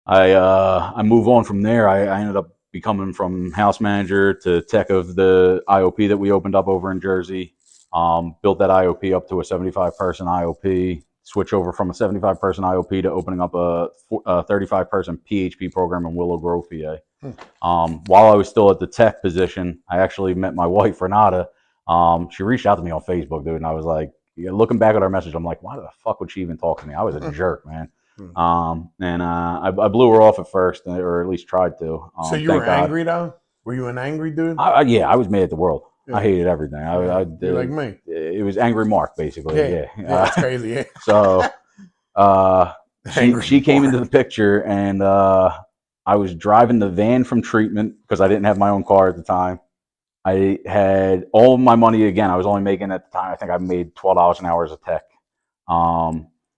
I move on from there. I ended up becoming from house manager to tech of the IOP that we opened up over in Jersey. Built that IOP up to a 75-person IOP. Switch over from a 75-person IOP to opening up a 35-person PHP program in Willow Grove, PA. While I was still at the tech position, I actually met my wife, Renata. She reached out to me on Facebook, dude, and I was like, looking back at our message, I'm like, why the fuck would she even talk to me? I was a jerk, man. I blew her off at first, or at least tried to. So you were angry though? Were you an angry dude? Yeah, I was mad at the world. Yeah. I hated everything. You're like me. It was angry Mark, basically. Yeah, it's crazy. Yeah. So she came into the picture, and I was driving the van from treatment because I didn't have my own car at the time. I had all my money again. I was only making at the time, I think I made $12 an hour as a tech.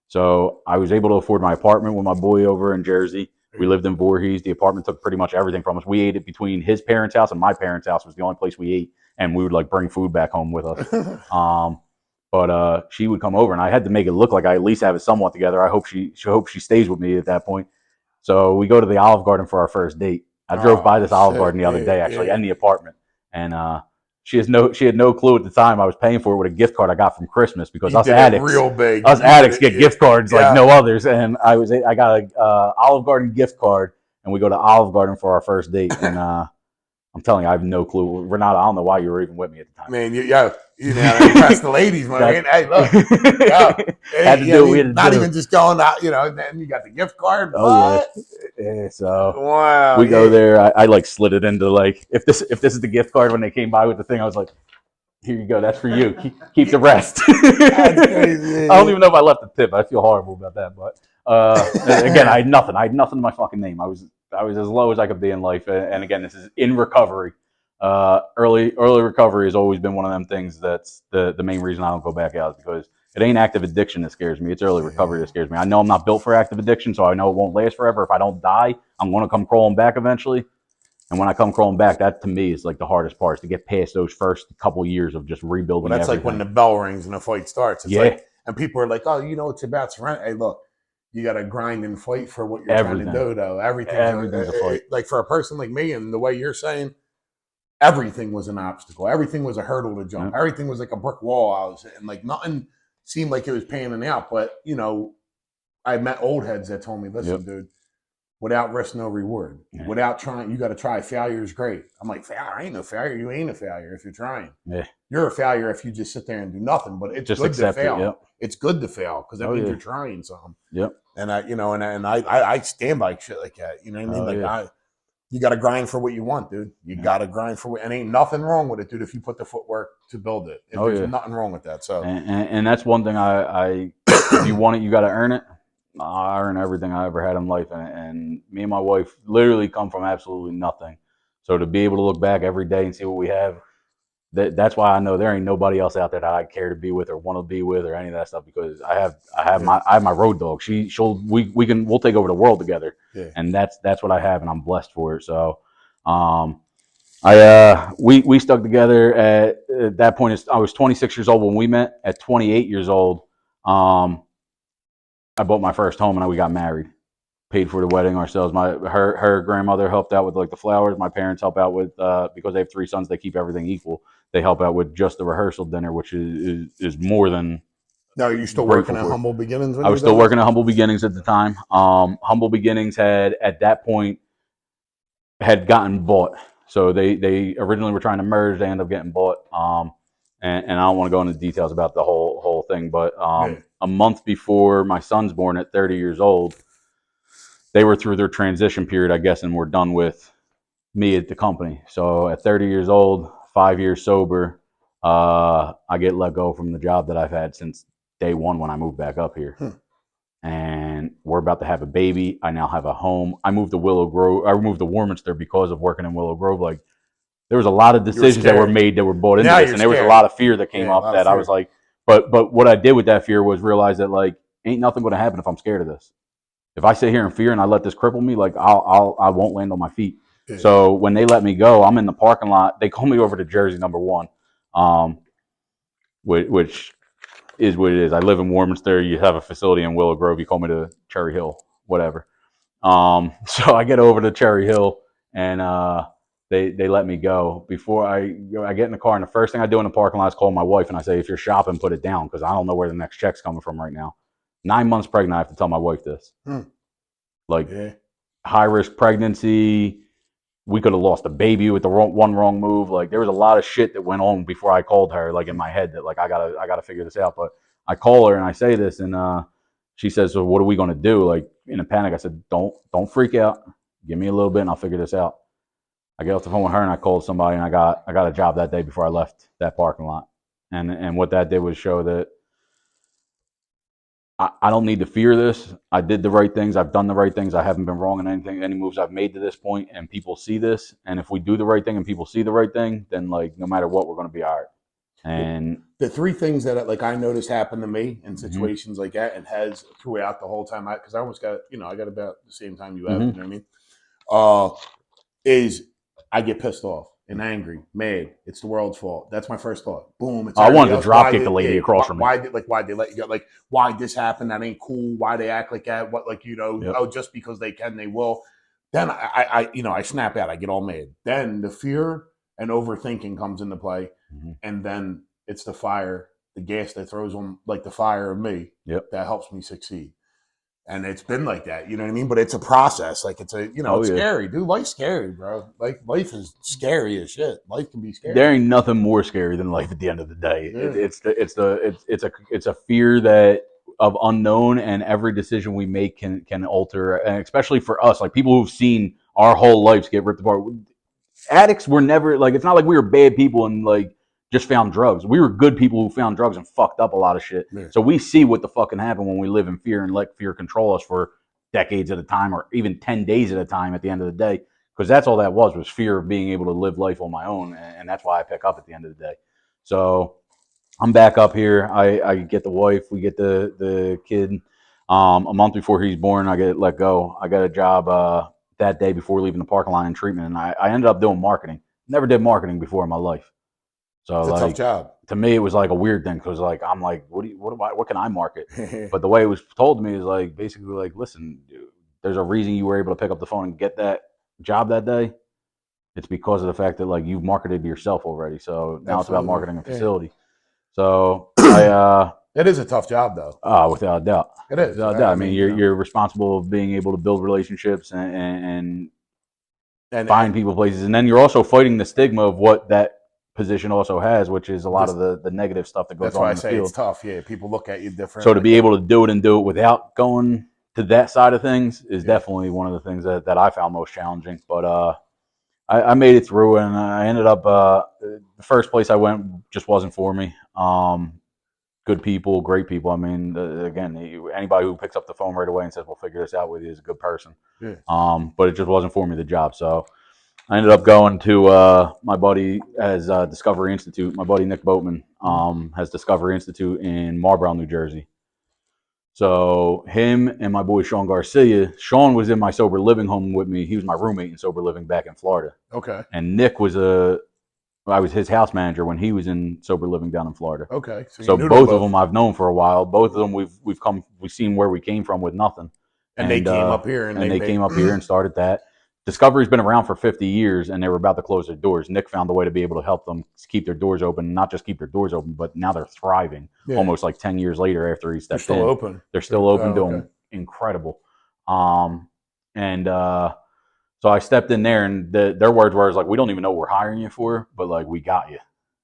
So I was able to afford my apartment with my boy over in Jersey. We lived in Voorhees. The apartment took pretty much everything from us. We ate it between his parents' house and my parents' house was the only place we ate, and we would like bring food back home with us. But she would come over, and I had to make it look like I at least have it somewhat together. I hope she stays with me at that point. So we go to the Olive Garden for our first date. I drove by this Olive Garden the other day, actually, and the apartment, and she had no clue at the time I was paying for it with a gift card I got from Christmas, because us addicts get gift cards like no others, and I got a Olive Garden gift card, and we go to Olive Garden for our first date, and I'm telling you, I have no clue. Renata, I don't know why you were even with me at the time. Man, you know, impress the ladies, man. Hey, look, had to do it. Not even just going out, then you got the gift card. Oh yeah. So wow, we go there. I like slid it into like, if this is the gift card, when they came by with the thing, I was like, here you go, that's for you. Keep the rest. That's crazy. I don't even know if I left a tip. I feel horrible about that, but again, I had nothing. I had nothing in my fucking name. I was as low as I could be in life, and again, this is in recovery. Early recovery has always been one of them things that's the main reason I don't go back out, because it ain't active addiction that scares me. It's early recovery that scares me. I know I'm not built for active addiction, so I know it won't last forever. If I don't die, I'm going to come crawling back eventually. And when I come crawling back, that to me is like the hardest part, is to get past those first couple years of just rebuilding. Well, that's everything. Like when the bell rings and the fight starts. It's like, and people are like, "Oh, it's about surrender." Hey, look, you got to grind and fight for what you're trying to do, though. Everything's a fight. Like for a person like me, and the way you're saying, everything was an obstacle. Everything was a hurdle to jump. Everything was like a brick wall I was hitting. Like nothing seemed like it was panning out. But I met old heads that told me, "Listen, dude, without risk, no reward. Without trying, you got to try. Failure is great." I'm like, failure? I ain't no failure. You ain't a failure if you're trying. Yeah. You're a failure if you just sit there and do nothing. But it's just good to fail. It's good to fail, because that means you're trying something. Yep. And I stand by shit like that. You know what I mean? You got to grind for what you want, dude. You got to grind for what, and ain't nothing wrong with it, dude. If you put the footwork to build it, there's nothing wrong with that. So, and that's one thing I if you want it, you got to earn it. I earned everything I ever had in life, and me and my wife literally come from absolutely nothing. So to be able to look back every day and see what we have, that's why I know there ain't nobody else out there that I care to be with or want to be with or any of that stuff, because I have my road dog. We'll take over the world together, and that's what I have, and I'm blessed for it. So, we stuck together at that point. I was 26 years old when we met. At 28 years old, I bought my first home, and we got married. Paid for the wedding ourselves. Her grandmother helped out with like the flowers. My parents help out with because they have 3 sons. They keep everything equal. They help out with just the rehearsal dinner, which is more than. Now, are you still working at Humble Beginnings? I was still working at Humble Beginnings at the time. Humble Beginnings had, at that point, had gotten bought. So they originally were trying to merge. They ended up getting bought. And I don't want to go into details about the whole thing, but a month before my son's born, at 30 years old, they were through their transition period, I guess, and were done with me at the company. So at 30 years old, 5 years sober, I get let go from the job that I've had since day one when I moved back up here. And we're about to have a baby. I now have a home. I moved to Willow Grove. I moved to Warminster because of working in Willow Grove. Like, there was a lot of decisions that were made that were bought into this, and there was a lot of fear that came up that I was like, but what I did with that fear was realize that, like, ain't nothing going to happen if I'm scared of this. If I sit here in fear and I let this cripple me, like, I won't land on my feet. Yeah. So when they let me go, I'm in the parking lot. They call me over to Jersey #1, which is what it is. I live in Warminster. You have a facility in Willow Grove. You call me to Cherry Hill, whatever. So I get over to Cherry Hill, and they let me go. Before I get in the car, and the first thing I do in the parking lot is call my wife, and I say, if you're shopping, put it down, because I don't know where the next check's coming from right now. 9 months pregnant, I have to tell my wife this. Like, high risk pregnancy. We could have lost a baby with the wrong move. Like, there was a lot of shit that went on before I called her, like, in my head, that, like, I gotta figure this out. But I call her and I say this, and she says, so what are we gonna do? Like, in a panic, I said, don't freak out. Give me a little bit and I'll figure this out. I get off the phone with her and I called somebody, and I got a job that day before I left that parking lot. And what that did was show that I don't need to fear this. I did the right things. I've done the right things. I haven't been wrong in anything, any moves I've made to this point, and people see this. And if we do the right thing and people see the right thing, then, like, no matter what, we're going to be all right. And the three things that, like, I noticed happen to me in situations like that, and has throughout the whole time, because I almost got, I got about the same time you have, you know what I mean? Is I get pissed off and angry, mad. It's the world's fault. That's my first thought. Boom. It's I wanted to drop kick the lady across from me. Why'd they let you go? Like, why this happened? That ain't cool. Why they act like that? What, like, oh, just because they can, they will. Then I snap out. I get all mad. Then the fear and overthinking comes into play, and then it's the fire, the gas that throws on, like, the fire of me. That helps me succeed. And it's been like that, you know what I mean? But it's a process. Like, it's a, it's scary, dude. Life's scary, bro. Like, life is scary as shit. Life can be scary. There ain't nothing more scary than life at the end of the day. It's a fear that of unknown, and every decision we make can alter, and especially for us, like, people who've seen our whole lives get ripped apart. Addicts were never, like, it's not like we were bad people and, like, just found drugs. We were good people who found drugs and fucked up a lot of shit. So we see what the fucking happen when we live in fear and let fear control us for decades at a time, or even 10 days at a time at the end of the day. Because that's all that was fear of being able to live life on my own. And that's why I pick up at the end of the day. So I'm back up here. I get the wife. We get the kid. A month before he's born, I get let go. I got a job that day before leaving the parking lot in treatment. And I ended up doing marketing. Never did marketing before in my life. So, it's a tough job. To me, it was like a weird thing, because, like, I'm like, what can I market? But the way it was told to me is, like, basically, like, listen, dude, there's a reason you were able to pick up the phone and get that job that day. It's because of the fact that, like, you've marketed yourself already. So now it's about marketing a facility. So it is a tough job, though. Without a doubt, it is. Without a doubt. I mean, you're responsible of being able to build relationships and find people places, and then you're also fighting the stigma of what that position also has, which is a lot of the negative stuff that goes on in the field. That's why I say it's tough. Yeah, people look at you different. So to be able to do it without going to that side of things is definitely one of the things that I found most challenging. But I made it through, and I ended up the first place I went just wasn't for me. Good people, great people. I mean, again, anybody who picks up the phone right away and says, "We'll figure this out with you," is a good person. But it just wasn't for me, the job. So I ended up going to my buddy has Discovery Institute. My buddy Nick Boatman has Discovery Institute in Marlborough, New Jersey. So him and my boy Sean Garcia. Sean was in my sober living home with me. He was my roommate in sober living back in Florida. Okay. And Nick was I was his house manager when he was in sober living down in Florida. Okay. So both of them I've known for a while. Both of them we've seen where we came from with nothing. And they came up here and they came up here and started that. Discovery's been around for 50 years, and they were about to close their doors. Nick found a way to be able to help them keep their doors open, not just keep their doors open, but now they're thriving. Almost like 10 years later after he stepped in. Open. They're still open, doing incredible. So I stepped in there, and their words were like, "We don't even know what we're hiring you for, but like we got you."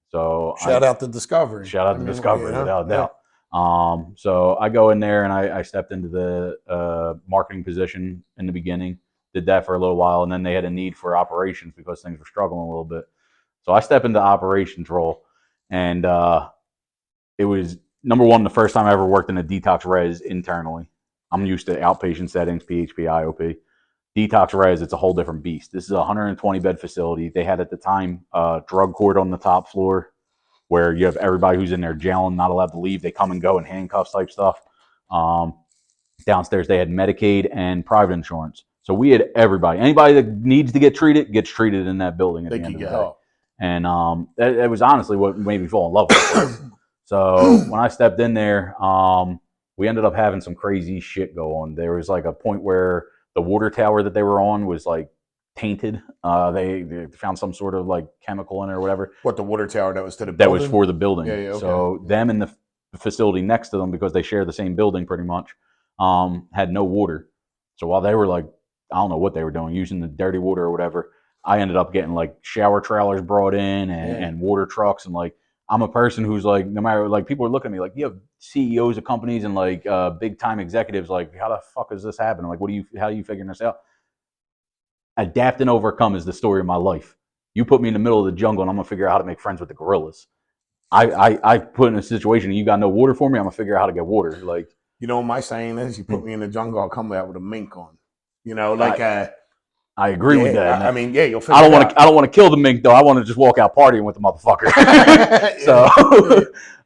So Shout out to Discovery. shout out to Discovery, without a doubt. So I go in there and I stepped into the marketing position in the beginning. Did that for a little while, and then they had a need for operations because things were struggling a little bit. So I step into the operations role, and it was number one the first time I ever worked in a detox res internally. I'm used to outpatient settings, PHP, IOP. Detox res, it's a whole different beast. This is a 120 bed facility. They had at the time drug court on the top floor, where you have everybody who's in there jailing, not allowed to leave. They come and go in handcuffs type stuff. Downstairs, they had Medicaid and private insurance. So we had everybody. Anybody that needs to get treated gets treated in that building at the end of the day. And it was honestly what made me fall in love with it. So when I stepped in there, we ended up having some crazy shit go on. There was like a point where the water tower that they were on was like tainted. They found some sort of like chemical in it or whatever. What, the water tower that was to the building? That was for the building. Yeah, okay. So them and the facility next to them, because they share the same building pretty much, had no water. So while they were like, I don't know what they were doing, using the dirty water or whatever, I ended up getting like shower trailers brought in and water trucks. And like, I'm a person who's like, no matter, like, people are looking at me like, you have CEOs of companies and like big time executives, like, how the fuck is this happening? Like, how are you figuring this out? Adapt and overcome is the story of my life. You put me in the middle of the jungle and I'm gonna figure out how to make friends with the gorillas. I put in a situation and you got no water for me, I'm gonna figure out how to get water. Like, you know what my saying is? You put me in the jungle, I'll come out with a mink on. You know, like I agree with that. I mean, yeah, you'll figure I don't want to kill the mink though. I want to just walk out partying with the motherfucker. So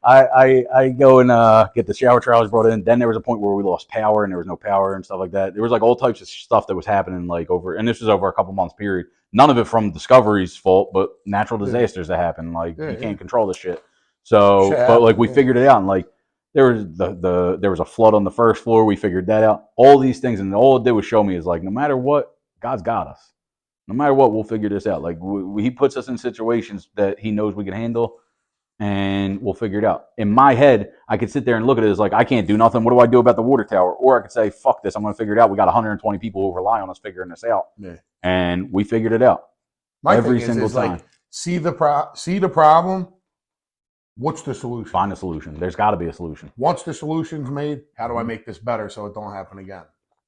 I go and get the shower trailers brought in. Then there was a point where we lost power and there was no power and stuff like that. There was like all types of stuff that was happening like and this was over a couple months period. None of it from Discovery's fault, but natural disasters that happen. Like, you can't control this shit. So, but like, we figured it out. And like, there was there was a flood on the first floor. We figured that out. All these things, and all it did was show me is like, no matter what, God's got us. No matter what, we'll figure this out. Like, he puts us in situations that he knows we can handle, and we'll figure it out. In my head, I could sit there and look at it as like, I can't do nothing. What do I do about the water tower? Or I could say, fuck this, I'm going to figure it out. We got 120 people who rely on us figuring this out. Yeah. And we figured it out. My every single time. Like, see the problem. What's the solution? Find a solution. There's got to be a solution. Once the solution's made, how do I make this better so it don't happen again?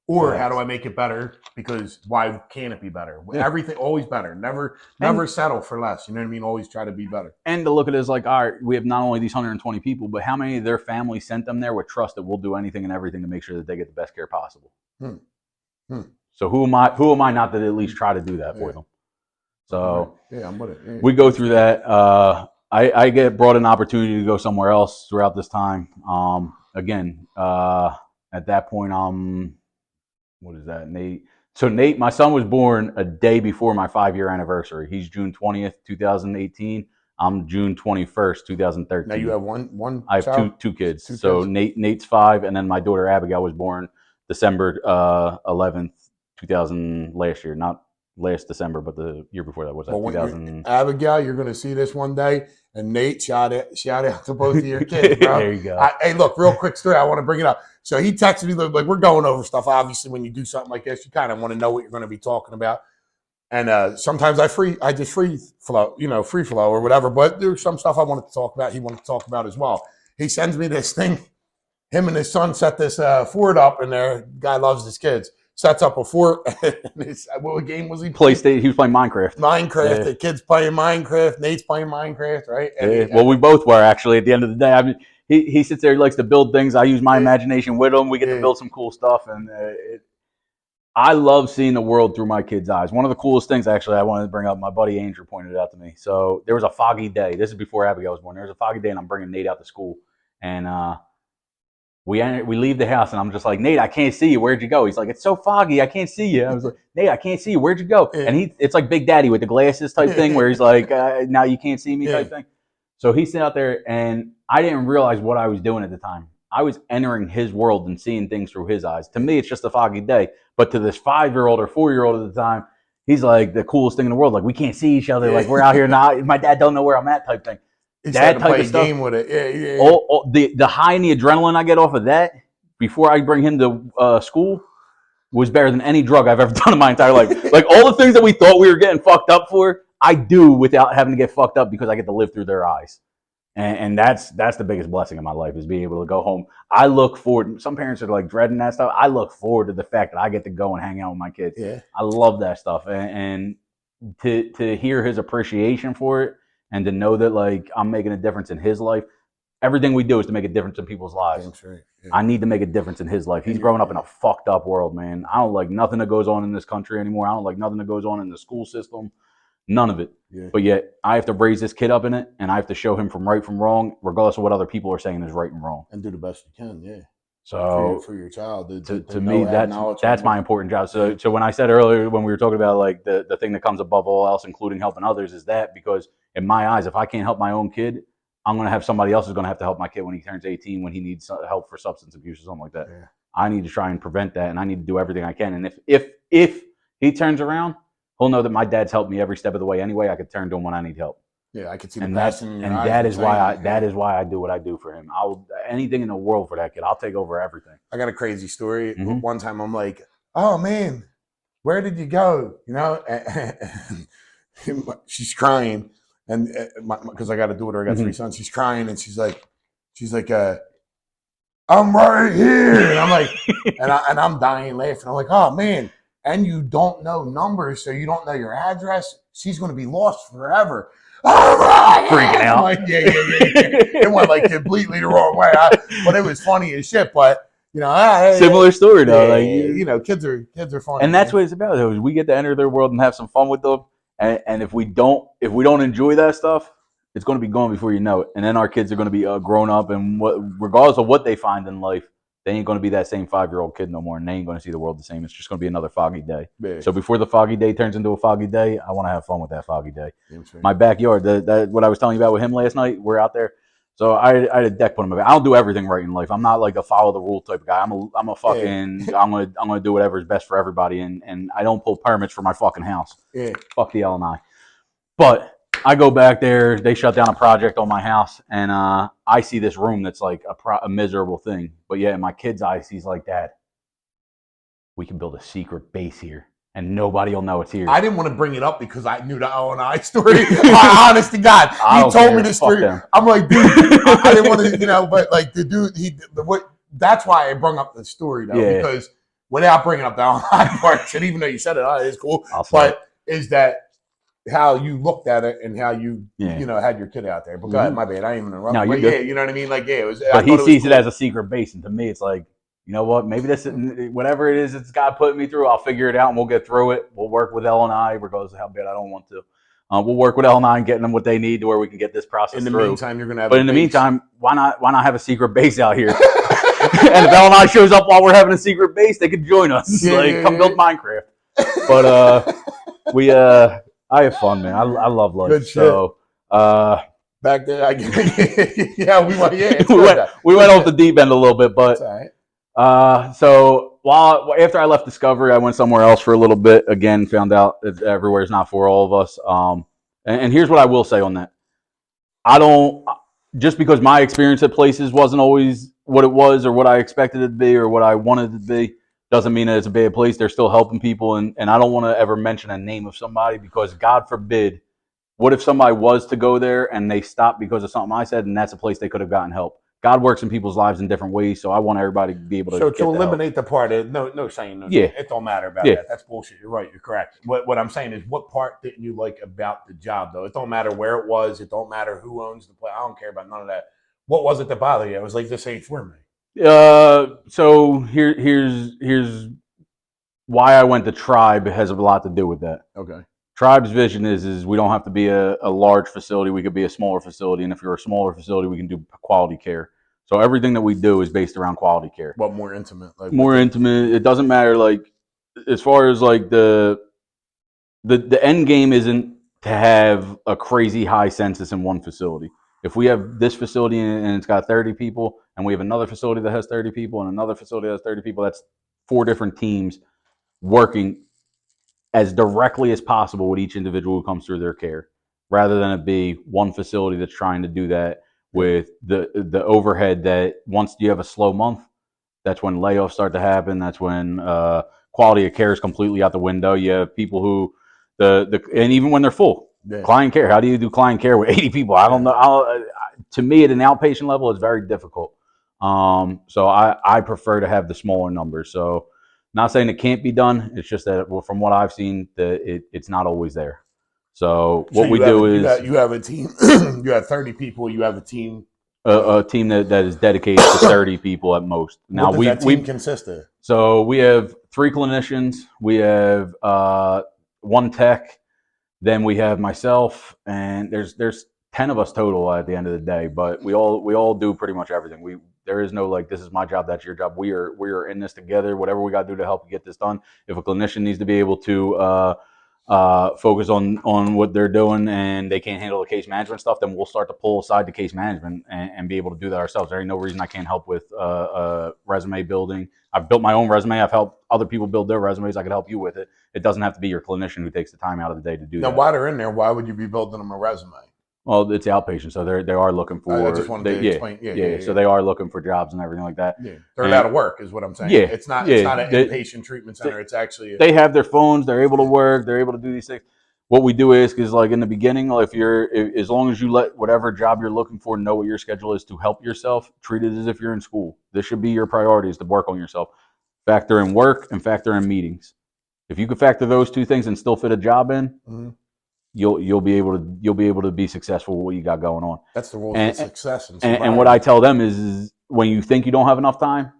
Or how do I make it better? Because why can't it be better? Yeah. Everything always better. Never settle for less. You know what I mean? Always try to be better. And to look at it as like, all right, we have not only these 120 people, but how many of their families sent them there with trust that we'll do anything and everything to make sure that they get the best care possible. So who am I not to at least try to do that for them? So I'm with it. Yeah. We go through that. I get brought an opportunity to go somewhere else throughout this time. Again, at that point, what is that, Nate? So Nate, my son was born a day before my 5-year anniversary. He's June 20th, 2018. I'm June 21st, 2013. Now you have one I have child? two kids. So Nate's 5, and then my daughter Abigail was born December 11th, 2000 last year. Not last December, but the year before that was 2000. Abigail, you're going to see this one day. And Nate, shout out to both of your kids, bro. There you go. Hey, look, real quick story. I want to bring it up. So he texted me, like, we're going over stuff. Obviously, when you do something like this, you kind of want to know what you're going to be talking about. And sometimes I just free flow or whatever. But there's some stuff I wanted to talk about. He wanted to talk about as well. He sends me this thing. Him and his son set this fort up, and their guy loves his kids. Sets up a fort. What game was he playing? PlayStation. He was playing Minecraft. Yeah. The kid's playing Minecraft. Nate's playing Minecraft, right? Well, we both were, actually, at the end of the day. I mean, he sits there, he likes to build things. I use my imagination with him. We get to build some cool stuff. And I love seeing the world through my kids' eyes. One of the coolest things, actually, I wanted to bring up, my buddy Andrew pointed it out to me. So there was a foggy day. This is before Abigail was born. There was a foggy day, and I'm bringing Nate out to school. And we leave the house, and I'm just like, Nate, I can't see you. Where'd you go? He's like, it's so foggy, I can't see you. I was like, Nate, I can't see you. Where'd you go? Yeah. And it's like Big Daddy with the glasses type thing, where he's like, now you can't see me type thing. So he's sitting out there, and I didn't realize what I was doing at the time. I was entering his world and seeing things through his eyes. To me, it's just a foggy day. But to this 5-year-old or 4-year-old at the time, he's like the coolest thing in the world. Like, we can't see each other. Like, we're out here now. My dad don't know where I'm at type thing. That type of stuff. Game with it. Yeah. The high and the adrenaline I get off of that before I bring him to school, was better than any drug I've ever done in my entire life. Like all the things that we thought we were getting fucked up for, I do without having to get fucked up because I get to live through their eyes. And that's the biggest blessing in my life is being able to go home. I look forward. Some parents are like dreading that stuff. I look forward to the fact that I get to go and hang out with my kids. Yeah. I love that stuff. And to hear his appreciation for it and to know that like I'm making a difference in his life. Everything we do is to make a difference in people's lives. That's right. Yeah. I need to make a difference in his life. He's growing up in a fucked up world, man. I don't like nothing that goes on in this country anymore. I don't like nothing that goes on in the school system. None of it. Yeah. But yet I have to raise this kid up in it, and I have to show him from right from wrong, regardless of what other people are saying is right and wrong. And do the best you can, yeah. So for your child, to me, that's my important job. So when I said earlier when we were talking about like the thing that comes above all else, including helping others, is that because in my eyes, if I can't help my own kid, I'm going to have somebody else who's going to have to help my kid when he turns 18, when he needs help for substance abuse or something like that. Yeah. I need to try and prevent that, and I need to do everything I can. And if he turns around, he'll know that my dad's helped me every step of the way. Anyway, I could turn to him when I need help. Yeah, I could see the passion in your eyes. And that is why I do what I do for him. I'll anything in the world for that kid. I'll take over everything. I got a crazy story. Mm-hmm. One time, I'm like, "Oh man, where did you go?" You know, and she's crying. And because I got a daughter, I got 3 sons. She's crying, and she's like, "I'm right here," and I'm like, and I'm dying laughing. I'm like, "Oh man!" And you don't know numbers, so you don't know your address. She's going to be lost forever. Freaking out. Like, yeah. It went like completely the wrong way. But it was funny as shit. But you know, similar story though. Yeah, like you know, kids are funny, and that's what it's about. Though, is we get to enter their world and have some fun with them. And if we don't enjoy that stuff, it's going to be gone before you know it. And then our kids are going to be grown up, and regardless of what they find in life, they ain't going to be that same 5-year-old kid no more, and they ain't going to see the world the same. It's just going to be another foggy day. Yeah. So before the foggy day turns into a foggy day, I want to have fun with that foggy day. Yeah, my backyard, what I was telling you about with him last night, we're out there. So I had a deck put in my back. I don't do everything right in life. I'm not like a follow the rule type of guy. I'm a fucking I'm gonna do whatever is best for everybody, and I don't pull permits for my fucking house. Yeah. Fuck the L&I. But I go back there. They shut down a project on my house, and I see this room that's like a miserable thing. But yeah, in my kid's eyes, he's like, "Dad, we can build a secret base here, and nobody will know it's here." I didn't want to bring it up because I knew the L&I story. Honest to God, he told me this story. I'm like, dude, I didn't want to, you know, but like the dude, that's why I brought up the story though, because without bringing up the L&I part, and even though you said it, it's cool. But is that how you looked at it and how you you know had your kid out there? But go ahead, my bad, I ain't even interrupted. No, but yeah, you know what I mean. Like it was. But he sees it as a secret base, and to me, it's like, you know what? Maybe this, whatever it is, it's God putting me through. I'll figure it out, and we'll get through it. We'll work with L&I, regardless of how bad I don't want to. We'll work with L&I and getting them what they need to where we can get this process through. In the meantime, you're gonna have. But in the meantime, why not have a secret base out here? And if L&I shows up while we're having a secret base, they could join us. Come build Minecraft. But I have fun, man. I love life. Good shit. So back there, we went off the deep end a little bit, but so after I left Discovery, I went somewhere else for a little bit. Again, found out that everywhere is not for all of us. And here's what I will say on that: I don't just because my experience at places wasn't always what it was or what I expected it to be or what I wanted it to be. Doesn't mean that it's a bad place. They're still helping people, and I don't want to ever mention a name of somebody because God forbid, what if somebody was to go there and they stopped because of something I said, and that's a place they could have gotten help. God works in people's lives in different ways, so I want everybody to be able to. So to eliminate the part of no saying no, it don't matter about that. That's bullshit. You're right. You're correct. What I'm saying is, what part didn't you like about the job though? It don't matter where it was. It don't matter who owns the place. I don't care about none of that. What was it that bothered you? It was like, this ain't for me. So here's why I went to Tribe has a lot to do with that. Okay. Tribe's vision is we don't have to be a large facility. We could be a smaller facility. And if you're a smaller facility, we can do quality care. So everything that we do is based around quality care. But more intimate. Like more intimate. It doesn't matter. Like as far as like the end game isn't to have a crazy high census in one facility. If we have this facility and it's got 30 people, and we have another facility that has 30 people, and another facility that has 30 people, that's 4 different teams working as directly as possible with each individual who comes through their care, rather than it be one facility that's trying to do that with the overhead that once you have a slow month, that's when layoffs start to happen. That's when quality of care is completely out the window. You have people who and even when they're full, client care. How do you do client care with 80 people? I don't know. To me, at an outpatient level, it's very difficult. So I prefer to have the smaller numbers. So not saying it can't be done. It's just that from what I've seen, it's not always there. So what we do is you have a team. You have 30 people. You have a team. A team that is dedicated to 30 people at most. Now what does that team consist of? So we have 3 clinicians. We have 1 tech. Then we have myself, and there's 10 of us total at the end of the day. But we all do pretty much everything. There is no like, this is my job, that's your job. We are in this together. Whatever we got to do to help you get this done. If a clinician needs to be able to focus on what they're doing and they can't handle the case management stuff, then we'll start to pull aside the case management and be able to do that ourselves. There ain't no reason I can't help with resume building. I've built my own resume. I've helped other people build their resumes. I could help you with it. It doesn't have to be your clinician who takes the time out of the day to do that. Now, while they're in there, why would you be building them a resume? Well, it's outpatient, so they are looking for. I just wanted to explain. Yeah. So they are looking for jobs and everything like that. Yeah, they're allowed to work, is what I'm saying. Yeah, it's not an inpatient treatment center. It's actually they have their phones. They're able to work. They're able to do these things. What we do is like in the beginning, as long as you let whatever job you're looking for know what your schedule is to help yourself, treat it as if you're in school. This should be your priority, is to work on yourself. Factor in work and factor in meetings. If you can factor those 2 things and still fit a job in, you'll be able to be successful with what you got going on. That's the rules of success. And what I tell them is when you think you don't have enough time,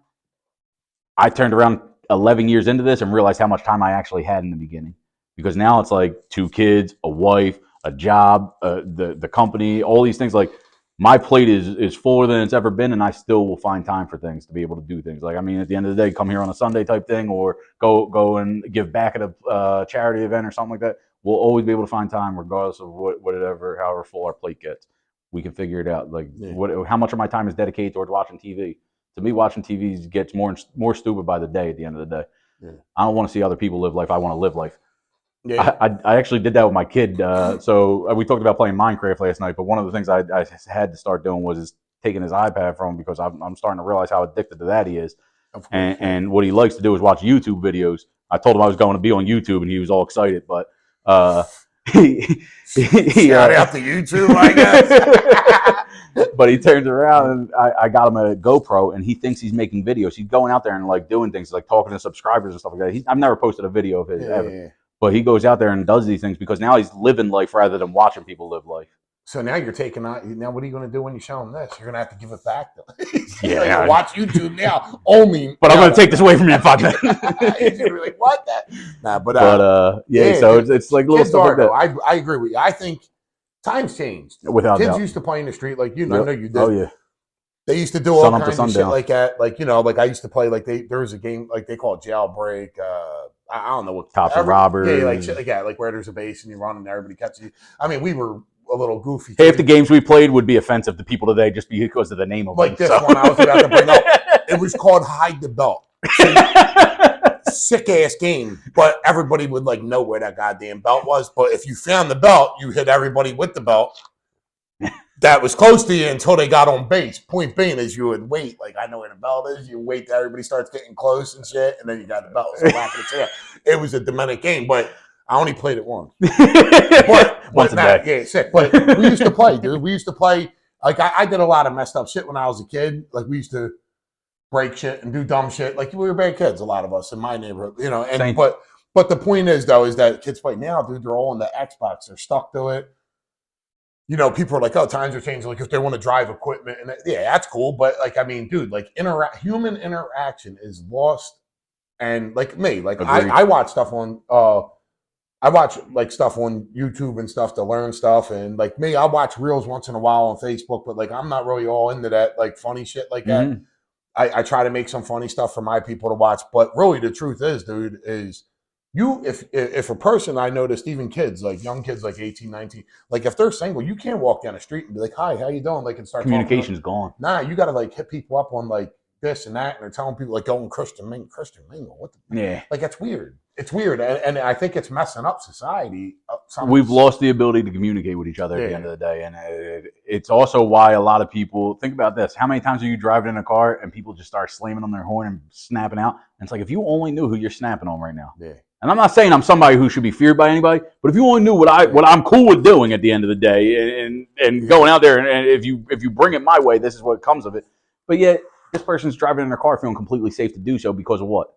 I turned around 11 years into this and realized how much time I actually had in the beginning. Because now it's like 2 kids, a wife, a job, the company, all these things. Like my plate is fuller than it's ever been, and I still will find time for things to be able to do things. Like, I mean, at the end of the day, come here on a Sunday type thing, or go and give back at a charity event or something like that. We'll always be able to find time, regardless of however full our plate gets. We can figure it out. Like, how much of my time is dedicated towards watching TV? To me, watching TV gets more stupid by the day. At the end of the day, I don't want to see other people live life. I want to live life. Yeah. I actually did that with my kid. So we talked about playing Minecraft last night, but one of the things I had to start doing was taking his iPad from him, because I'm starting to realize how addicted to that he is. And what he likes to do is watch YouTube videos. I told him I was going to be on YouTube, and he was all excited. But shout out to YouTube, I guess. But he turns around, and I got him a GoPro, and he thinks he's making videos. He's going out there and like doing things, like talking to subscribers and stuff like that. I've never posted a video of his ever. Yeah. But he goes out there and does these things because now he's living life rather than watching people live life. So now you're taking out. Now what are you going to do when you show him this? You're going to have to give it back to him. Yeah, watch YouTube now only. But I'm going to take this away from you in 5 minutes. You're like, what? That? Nah, but so it's like little stuff like that. I agree with you. I think times changed. Without kids doubt. Used to play in the street, like I know you did. Oh yeah. They used to do all kinds of shit like that. Like like I used to play. Like there was a game like they call it Jailbreak. I don't know what Cops and Robbers. Yeah, like shit like that. Like where there's a base and you run and everybody catches you. I mean, we were a little goofy. Half the games we played would be offensive to people today just because of the name of like them. Like this one I was about to bring up. It was called Hide the Belt. Sick ass game, but everybody would like know where that goddamn belt was. But if you found the belt, you hit everybody with the belt that was close to you until they got on base. Point being is you would wait. Like, I know where the belt is. You wait till everybody starts getting close and shit, and then you got the belt. So it was a demonic game, but I only played it once. Once a day. Yeah, sick. But we used to play, dude. We used to play. Like, I did a lot of messed up shit when I was a kid. Like, we used to break shit and do dumb shit. Like, we were bad kids, a lot of us in my neighborhood, you know. And but the point is, though, is that kids play now, dude. They're all on the Xbox. They're stuck to it. You know, people are like, oh, times are changing. Like, if they want to drive equipment, and that's cool. But, like, I mean, dude, like, human interaction is lost. And, like, me, like, I watch stuff on, I watch, like, stuff on YouTube and stuff to learn stuff. And, like, me, I watch reels once in a while on Facebook. But, like, I'm not really all into that, like, funny shit like that. I try to make some funny stuff for my people to watch. But, really, the truth is, dude, is if a person, I noticed even kids, like young kids, like 18, 19, like if they're single, you can't walk down the street and be like, hi, how you doing? Like, and start communication's gone. Nah, you got to like hit people up on like this and that, and they're telling people like going Christian mingle. What the, Yeah. like that's weird. It's weird, and I think it's messing up society. We've lost the ability to communicate with each other at the end of the day, and it's also why a lot of people think about this. How many times are you driving in a car and people just start slamming on their horn and snapping out? And it's like, if you only knew who you're snapping on right now. Yeah. And I'm not saying I'm somebody who should be feared by anybody, but if you only knew what I'm cool with doing at the end of the day, and going out there, and if you bring it my way, this is what comes of it. But yet, this person's driving in their car feeling completely safe to do so because of what?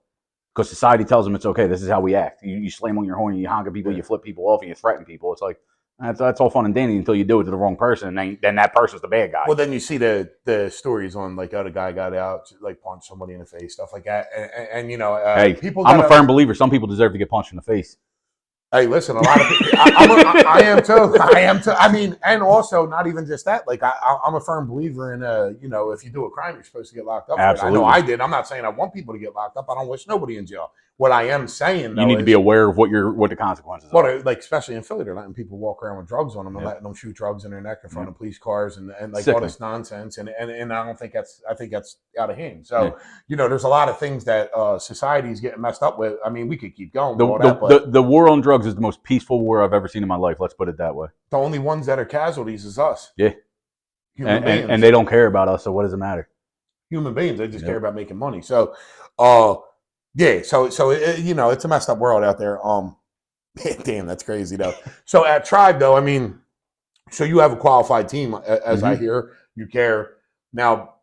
Because society tells them it's okay. This is how we act. You slam on your horn, you honk at people, you flip people off, and you threaten people. It's like that's all fun and dandy until you do it to the wrong person, and then that person's the bad guy. Well, then you see the stories on like, oh, the guy got out, like punched somebody in the face, stuff like that, and you know, hey, people. I'm a firm believer. Some people deserve to get punched in the face. Hey, listen, a lot of people, I am too. I am too. I mean, and also not even just that. Like, I'm a firm believer in, you know, if you do a crime, you're supposed to get locked up. Absolutely. I know I did. I'm not saying I want people to get locked up. I don't wish nobody in jail. What I am saying, though, you need to be aware of what the consequences are. Like, especially in Philly, they're letting people walk around with drugs on them and letting them shoot drugs in their neck in front of police cars and like Sickening. all this nonsense. And I don't think I think that's out of hand. So, you know, there's a lot of things that society is getting messed up with. I mean, we could keep going with all that, but the war on drugs is the most peaceful war I've ever seen in my life. Let's put it that way. The only ones that are casualties is us. Yeah. Human beings. And they don't care about us, so what does it matter? Human beings, they just care about making money. So, yeah, so you know, it's a messed up world out there. Damn, that's crazy though. So at Tribe though, I mean, so you have a qualified team, as I hear. You care. Now,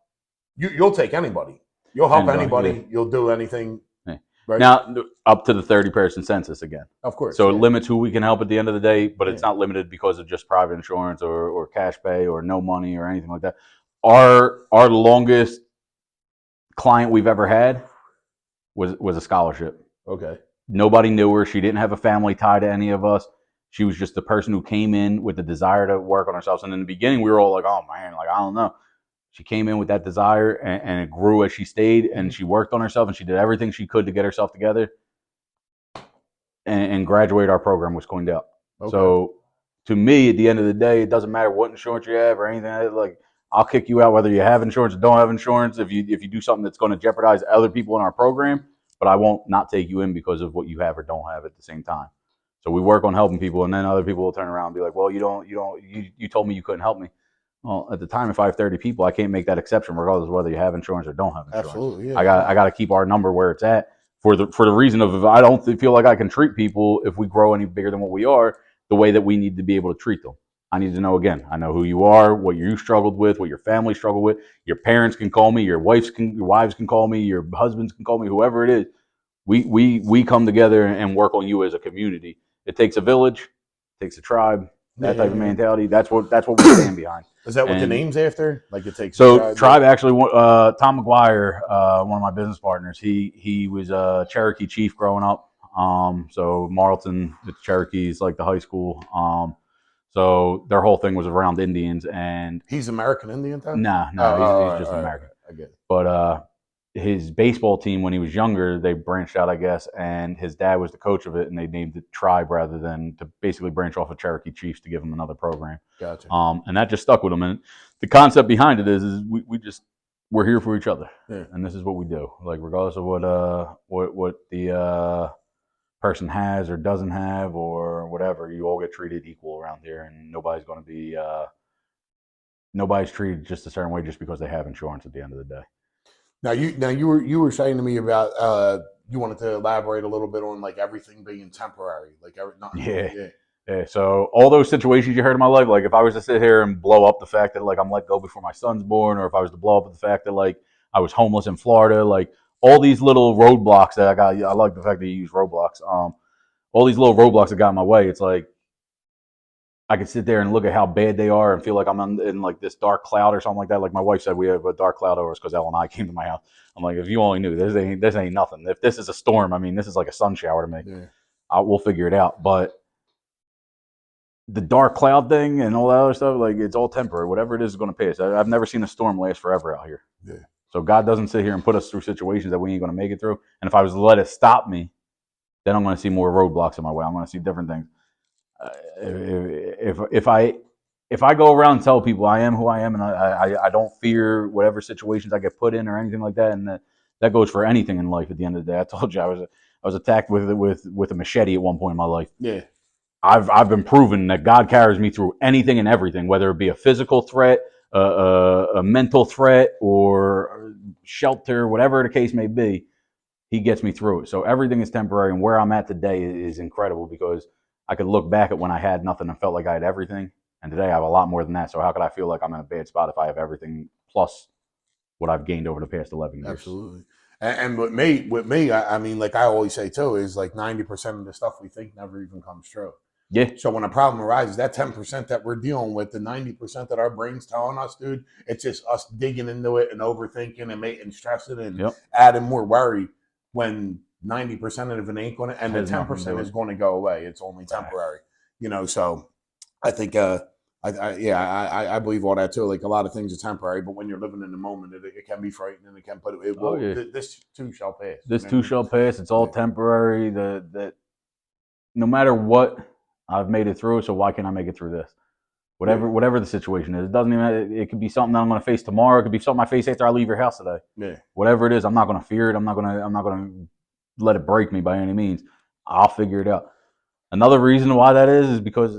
you'll take anybody. You'll help anybody. Yeah. You'll do anything. Yeah. Right? Now, up to the 30-person census again. Of course. So it limits who we can help at the end of the day, but it's not limited because of just private insurance or cash pay or no money or anything like that. Our longest client we've ever had was a scholarship. Okay. Nobody knew her. She didn't have a family tie to any of us. She was just the person who came in with the desire to work on herself. And in the beginning, we were all like, oh, man, like, I don't know. She came in with that desire, and it grew as she stayed, and she worked on herself, and she did everything she could to get herself together and graduate our program was coined out. Okay. So to me, at the end of the day, it doesn't matter what insurance you have or anything. Like, I'll kick you out whether you have insurance or don't have insurance if you do something that's going to jeopardize other people in our program, but I won't not take you in because of what you have or don't have at the same time. So we work on helping people, and then other people will turn around and be like, well, you told me you couldn't help me. Well, at the time, if I have 30 people, I can't make that exception regardless of whether you have insurance or don't have insurance. Absolutely, yeah. I got to keep our number where it's at for the reason of, if I don't feel like I can treat people if we grow any bigger than what we are, the way that we need to be able to treat them. I need to know, again, I know who you are, what you struggled with, what your family struggled with. Your parents can call me, your wives can call me, your husbands can call me, whoever it is. We come together and work on you as a community. It takes a village, it takes a tribe, that type of mentality. That's what we stand behind. Is that what the name's after? Like, it takes. So Tribe actually, Tom McGuire, one of my business partners, he was a Cherokee chief growing up. So Marlton, the Cherokees, like the high school. So their whole thing was around Indians, and he's American Indian, though? No, he's just American. I get it. But his baseball team, when he was younger, they branched out, I guess, and his dad was the coach of it, and they named it Tribe rather than to basically branch off of Cherokee Chiefs to give him another program. Gotcha. And that just stuck with him. And the concept behind it is we're here for each other, and this is what we do. Like, regardless of what the person has or doesn't have or whatever, you all get treated equal around here, and nobody's going to be nobody's treated just a certain way just because they have insurance at the end of the day. Now you were saying to me about you wanted to elaborate a little bit on like everything being temporary, like yeah. So all those situations you heard in my life, like if I was to sit here and blow up the fact that like I'm let go before my son's born, or if I was to blow up the fact that like I was homeless in Florida, like all these little roadblocks that I got. I like the fact that you use roadblocks. All these little roadblocks that got in my way. It's like I could sit there and look at how bad they are and feel like I'm in like this dark cloud or something like that. Like my wife said, we have a dark cloud over us because Elle and I came to my house. I'm like, if you only knew, this ain't nothing. If this is a storm, I mean, this is like a sun shower to me. Yeah. We'll figure it out. But the dark cloud thing and all that other stuff, like it's all temporary. Whatever it is going to pass. I've never seen a storm last forever out here. Yeah. So God doesn't sit here and put us through situations that we ain't going to make it through. And if I was to let it stop me, then I'm going to see more roadblocks in my way. I'm going to see different things. If I if I go around and tell people I am who I am, and I don't fear whatever situations I get put in or anything like that, and that goes for anything in life. At the end of the day, I told you I was attacked with a machete at one point in my life. Yeah. I've been proven that God carries me through anything and everything, whether it be a physical threat, a mental threat, or shelter, whatever the case may be. He gets me through it. So everything is temporary, and where I'm at today is incredible because I could look back at when I had nothing and felt like I had everything, and today I have a lot more than that. So how could I feel like I'm in a bad spot if I have everything plus what I've gained over the past 11 years? Absolutely. And with me, I mean, like I always say too, is like 90% of the stuff we think never even comes true. Yeah. So when a problem arises, that 10% that we're dealing with, the 90% that our brain's telling us, dude, it's just us digging into it and overthinking and making stressing and adding more worry when 90% of it ain't going to, and the 10% is going to go away. It's only temporary, you know? So I think, I believe all that too. Like a lot of things are temporary, but when you're living in the moment, it can be frightening. It can put it. Well, this too shall pass. This too shall pass. It's all temporary. That no matter what, I've made it through. So why can't I make it through this? Whatever the situation is, it doesn't even. It could be something that I'm going to face tomorrow. It could be something I face after I leave your house today. Yeah. Whatever it is, I'm not going to fear it. I'm not going to let it break me by any means. I'll figure it out. Another reason why that is because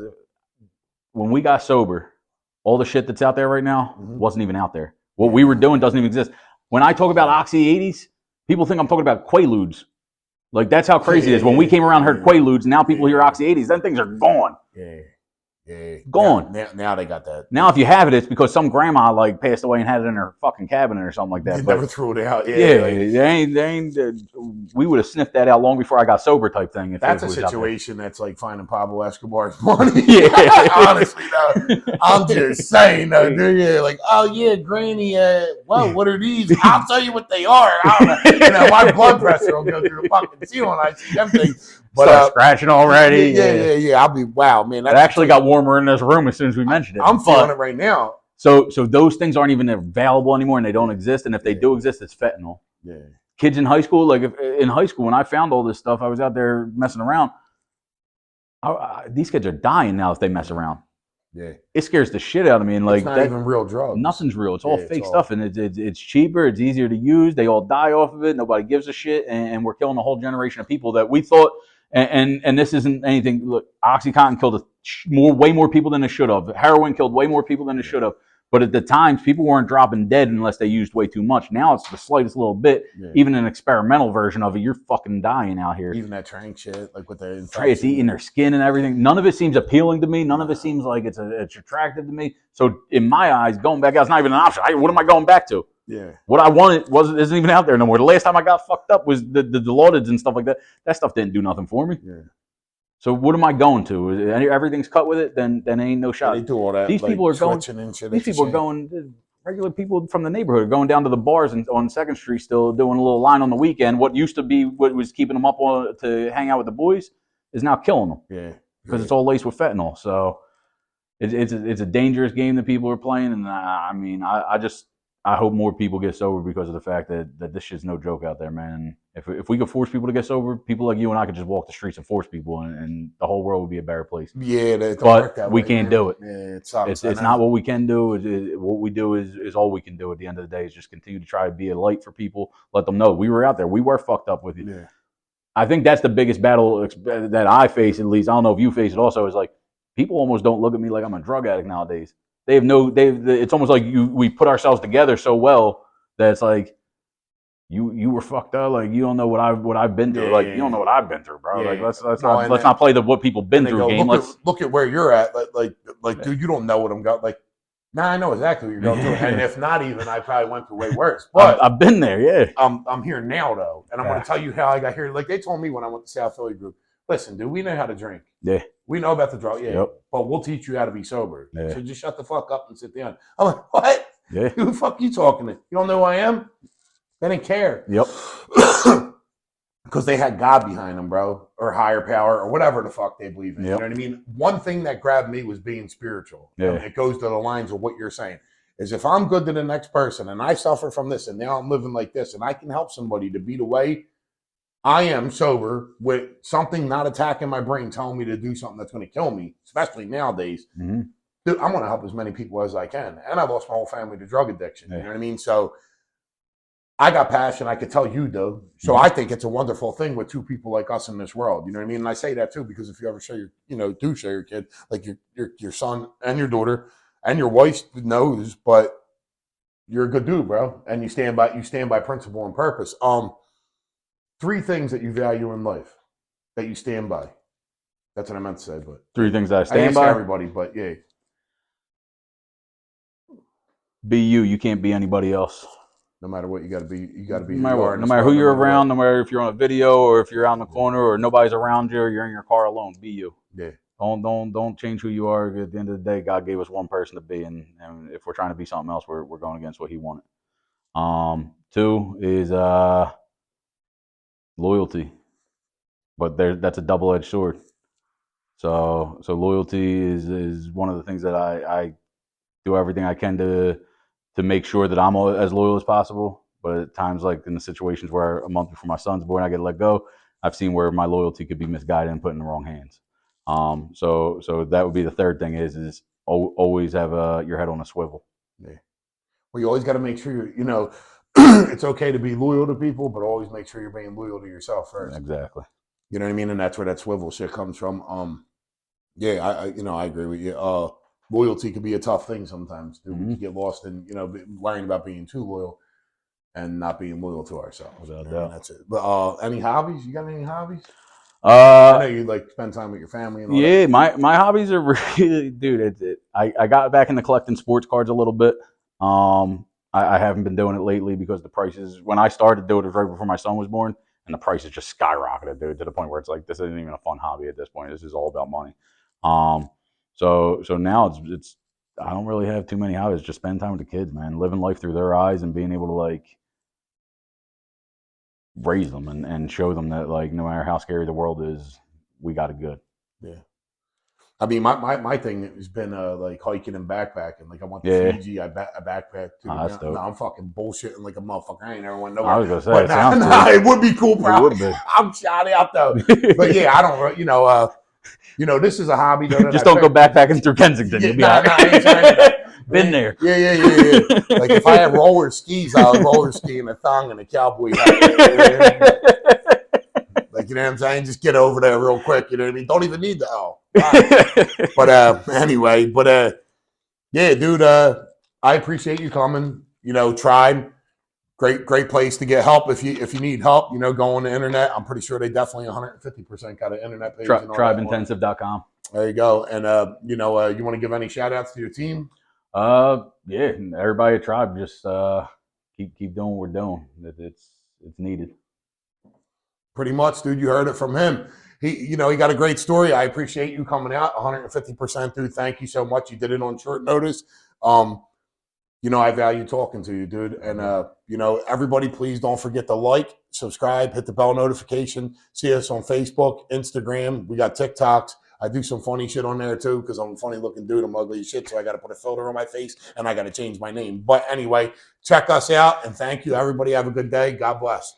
when we got sober, all the shit that's out there right now wasn't even out there. What we were doing doesn't even exist. When I talk about Oxy 80s, people think I'm talking about Quaaludes. Like, that's how crazy it is. When we came around, heard Quaaludes, now people hear Oxy 80s. Then things are gone. Yeah. Gone. Now they got that. Now, if you have it, it's because some grandma like passed away and had it in her fucking cabinet or something like that. They never threw it out. We would have sniffed that out long before I got sober, type thing. If that's a situation that's like finding Pablo Escobar's money. Honestly, though, I'm just saying, though, dude. Yeah, like, oh yeah, Granny. Well, what are these? I'll tell you what they are. I don't know. You know, my blood pressure will go through the fucking ceiling. I see them things. But scratching already. Yeah. I'll be wow, man. It actually got warmer in this room as soon as we mentioned it. I'm feeling it right now. So those things aren't even available anymore, and they don't exist. And if they do exist, it's fentanyl. Yeah. Kids in high school, like in high school, when I found all this stuff, I was out there messing around. These kids are dying now if they mess around. Yeah. It scares the shit out of me. And like, it's not even real drugs. Nothing's real. It's all fake stuff, and it's cheaper. It's easier to use. They all die off of it. Nobody gives a shit, and we're killing a whole generation of people that we thought. And this isn't anything. Look, OxyContin killed way more people than it should have. Heroin killed way more people than it should have. But at the times, people weren't dropping dead unless they used way too much. Now it's the slightest little bit. Yeah. Even an experimental version of it, you're fucking dying out here. Even that trank shit, like with the it's eating their skin and everything. None of it seems appealing to me. None of it seems like it's attractive to me. So in my eyes, going back out is not even an option. What am I going back to? Yeah. What I wanted isn't even out there no more. The last time I got fucked up was the Dilaudid and stuff like that. That stuff didn't do nothing for me. Yeah. So what am I going to? Everything's cut with it, then ain't no shot. Yeah, they do all that. These like, people are going. These people are going. Regular people from the neighborhood are going down to the bars and on 2nd Street, still doing a little line on the weekend. What used to be what was keeping them up to hang out with the boys is now killing them. Yeah. Because it's all laced with fentanyl. So it's a dangerous game that people are playing, and I mean, I hope more people get sober because of the fact that this shit's no joke out there, man. If we could force people to get sober, people like you and I could just walk the streets and force people, and the whole world would be a better place. Yeah, but we can't do it. Yeah, it sucks. It's not what we can do. What we do is all we can do at the end of the day is just continue to try to be a light for people, let them know we were out there. We were fucked up with you. Yeah. I think that's the biggest battle that I face, at least. I don't know if you face it also, is like people almost don't look at me like I'm a drug addict nowadays. It's almost like we put ourselves together so well that it's like you were fucked up. Like, you don't know what I've been through. Like, you don't know what I've been through, bro. Yeah. Like, let's not play the what people been through game. Look at where you're at. Like, dude, you don't know what I'm going. Like, I know exactly what you're going through. And if not even, I probably went through way worse. But I've been there. Yeah. I'm here now though, and I'm going to tell you how I got here. Like, they told me when I went to South Philly group. Listen, dude, we know how to drink. Yeah. We know about the drug. Yeah. Yep. But we'll teach you how to be sober. Yeah. So just shut the fuck up and sit down. I'm like, what? Yeah. Who the fuck you talking to? You don't know who I am? They didn't care. Yep. Because they had God behind them, bro, or higher power, or whatever the fuck they believe in. Yep. You know what I mean? One thing that grabbed me was being spiritual. Yeah. It goes to the lines of what you're saying. Is if I'm good to the next person and I suffer from this and now I'm living like this and I can help somebody to beat away, I am sober with something not attacking my brain, telling me to do something that's going to kill me, especially nowadays. Mm-hmm. dude, I want to help as many people as I can. And I lost my whole family to drug addiction. You know what I mean? So I got passion. I could tell you do. So I think it's a wonderful thing with two people like us in this world. You know what I mean? And I say that too because if you ever show your, do show your kid, like your son and your daughter and your wife knows, but you're a good dude, bro, and you stand by principle and purpose. 3 things that you value in life that you stand by. That's what I meant to say, but 3 things that I I stand ask by. everybody, but yeah. Be you. You can't be anybody else. No matter what, you got to be. You got to be. No matter what. No matter who you're around. No matter if you're on a video or if you're out in the corner or nobody's around you or you're in your car alone. Be you. Yeah. Don't change who you are. At the end of the day, God gave us one person to be, and if we're trying to be something else, we're going against what He wanted. 2 is loyalty, but that's a double-edged sword. So loyalty is one of the things that I do everything I can to make sure that I'm as loyal as possible. But at times, like in the situations where a month before my son's born, I get let go, I've seen where my loyalty could be misguided and put in the wrong hands. So that would be the third thing is always have your head on a swivel. Yeah. Well, you always got to make sure it's okay to be loyal to people, but always make sure you're being loyal to yourself first. Exactly. You know what I mean? And that's where that swivel shit comes from. Yeah, I agree with you. Loyalty can be a tough thing sometimes. Dude. We can get lost in worrying about being too loyal and not being loyal to ourselves. That's it. But any hobbies? You got any hobbies? I know you like spend time with your family and all that. Yeah, my hobbies are really, dude. I got back into collecting sports cards a little bit. I haven't been doing it lately because the prices. When I started doing it, was right before my son was born, and the prices just skyrocketed, dude, to the point where it's like this isn't even a fun hobby at this point. This is all about money. So now it's I don't really have too many hobbies. Just spend time with the kids, man, living life through their eyes and being able to like raise them and show them that like no matter how scary the world is, we got it good. Yeah. I mean, my thing has been like hiking and backpacking. Like I went to Fiji, I backpacked. No, I'm fucking bullshitting like a motherfucker. I ain't never went nowhere. I was gonna say, it would be cool, bro. I'm shouting out though, but yeah, I don't. This is a hobby though. Just don't go backpacking through Kensington. You'll be all right. Been there. Yeah. Like if I had roller skis, I would roller ski in a thong and a cowboy hat. Like, you know what I'm saying? Just get over there real quick. You know what I mean? Don't even need the help. But anyway, yeah, dude, I appreciate you coming. Tribe. Great place to get help if you need help. Go on the internet. I'm pretty sure they definitely 150% got an internet page. Tribeintensive.com. There you go. And you want to give any shout outs to your team? Yeah, everybody at Tribe, just keep doing what we're doing. It's needed. Pretty much, dude. You heard it from him. He got a great story. I appreciate you coming out 150%, dude. Thank you so much. You did it on short notice. I value talking to you, dude. And everybody, please don't forget to like, subscribe, hit the bell notification. See us on Facebook, Instagram. We got TikToks. I do some funny shit on there too because I'm a funny looking dude. I'm ugly as shit, so I got to put a filter on my face and I got to change my name. But anyway, check us out and thank you, everybody. Have a good day. God bless.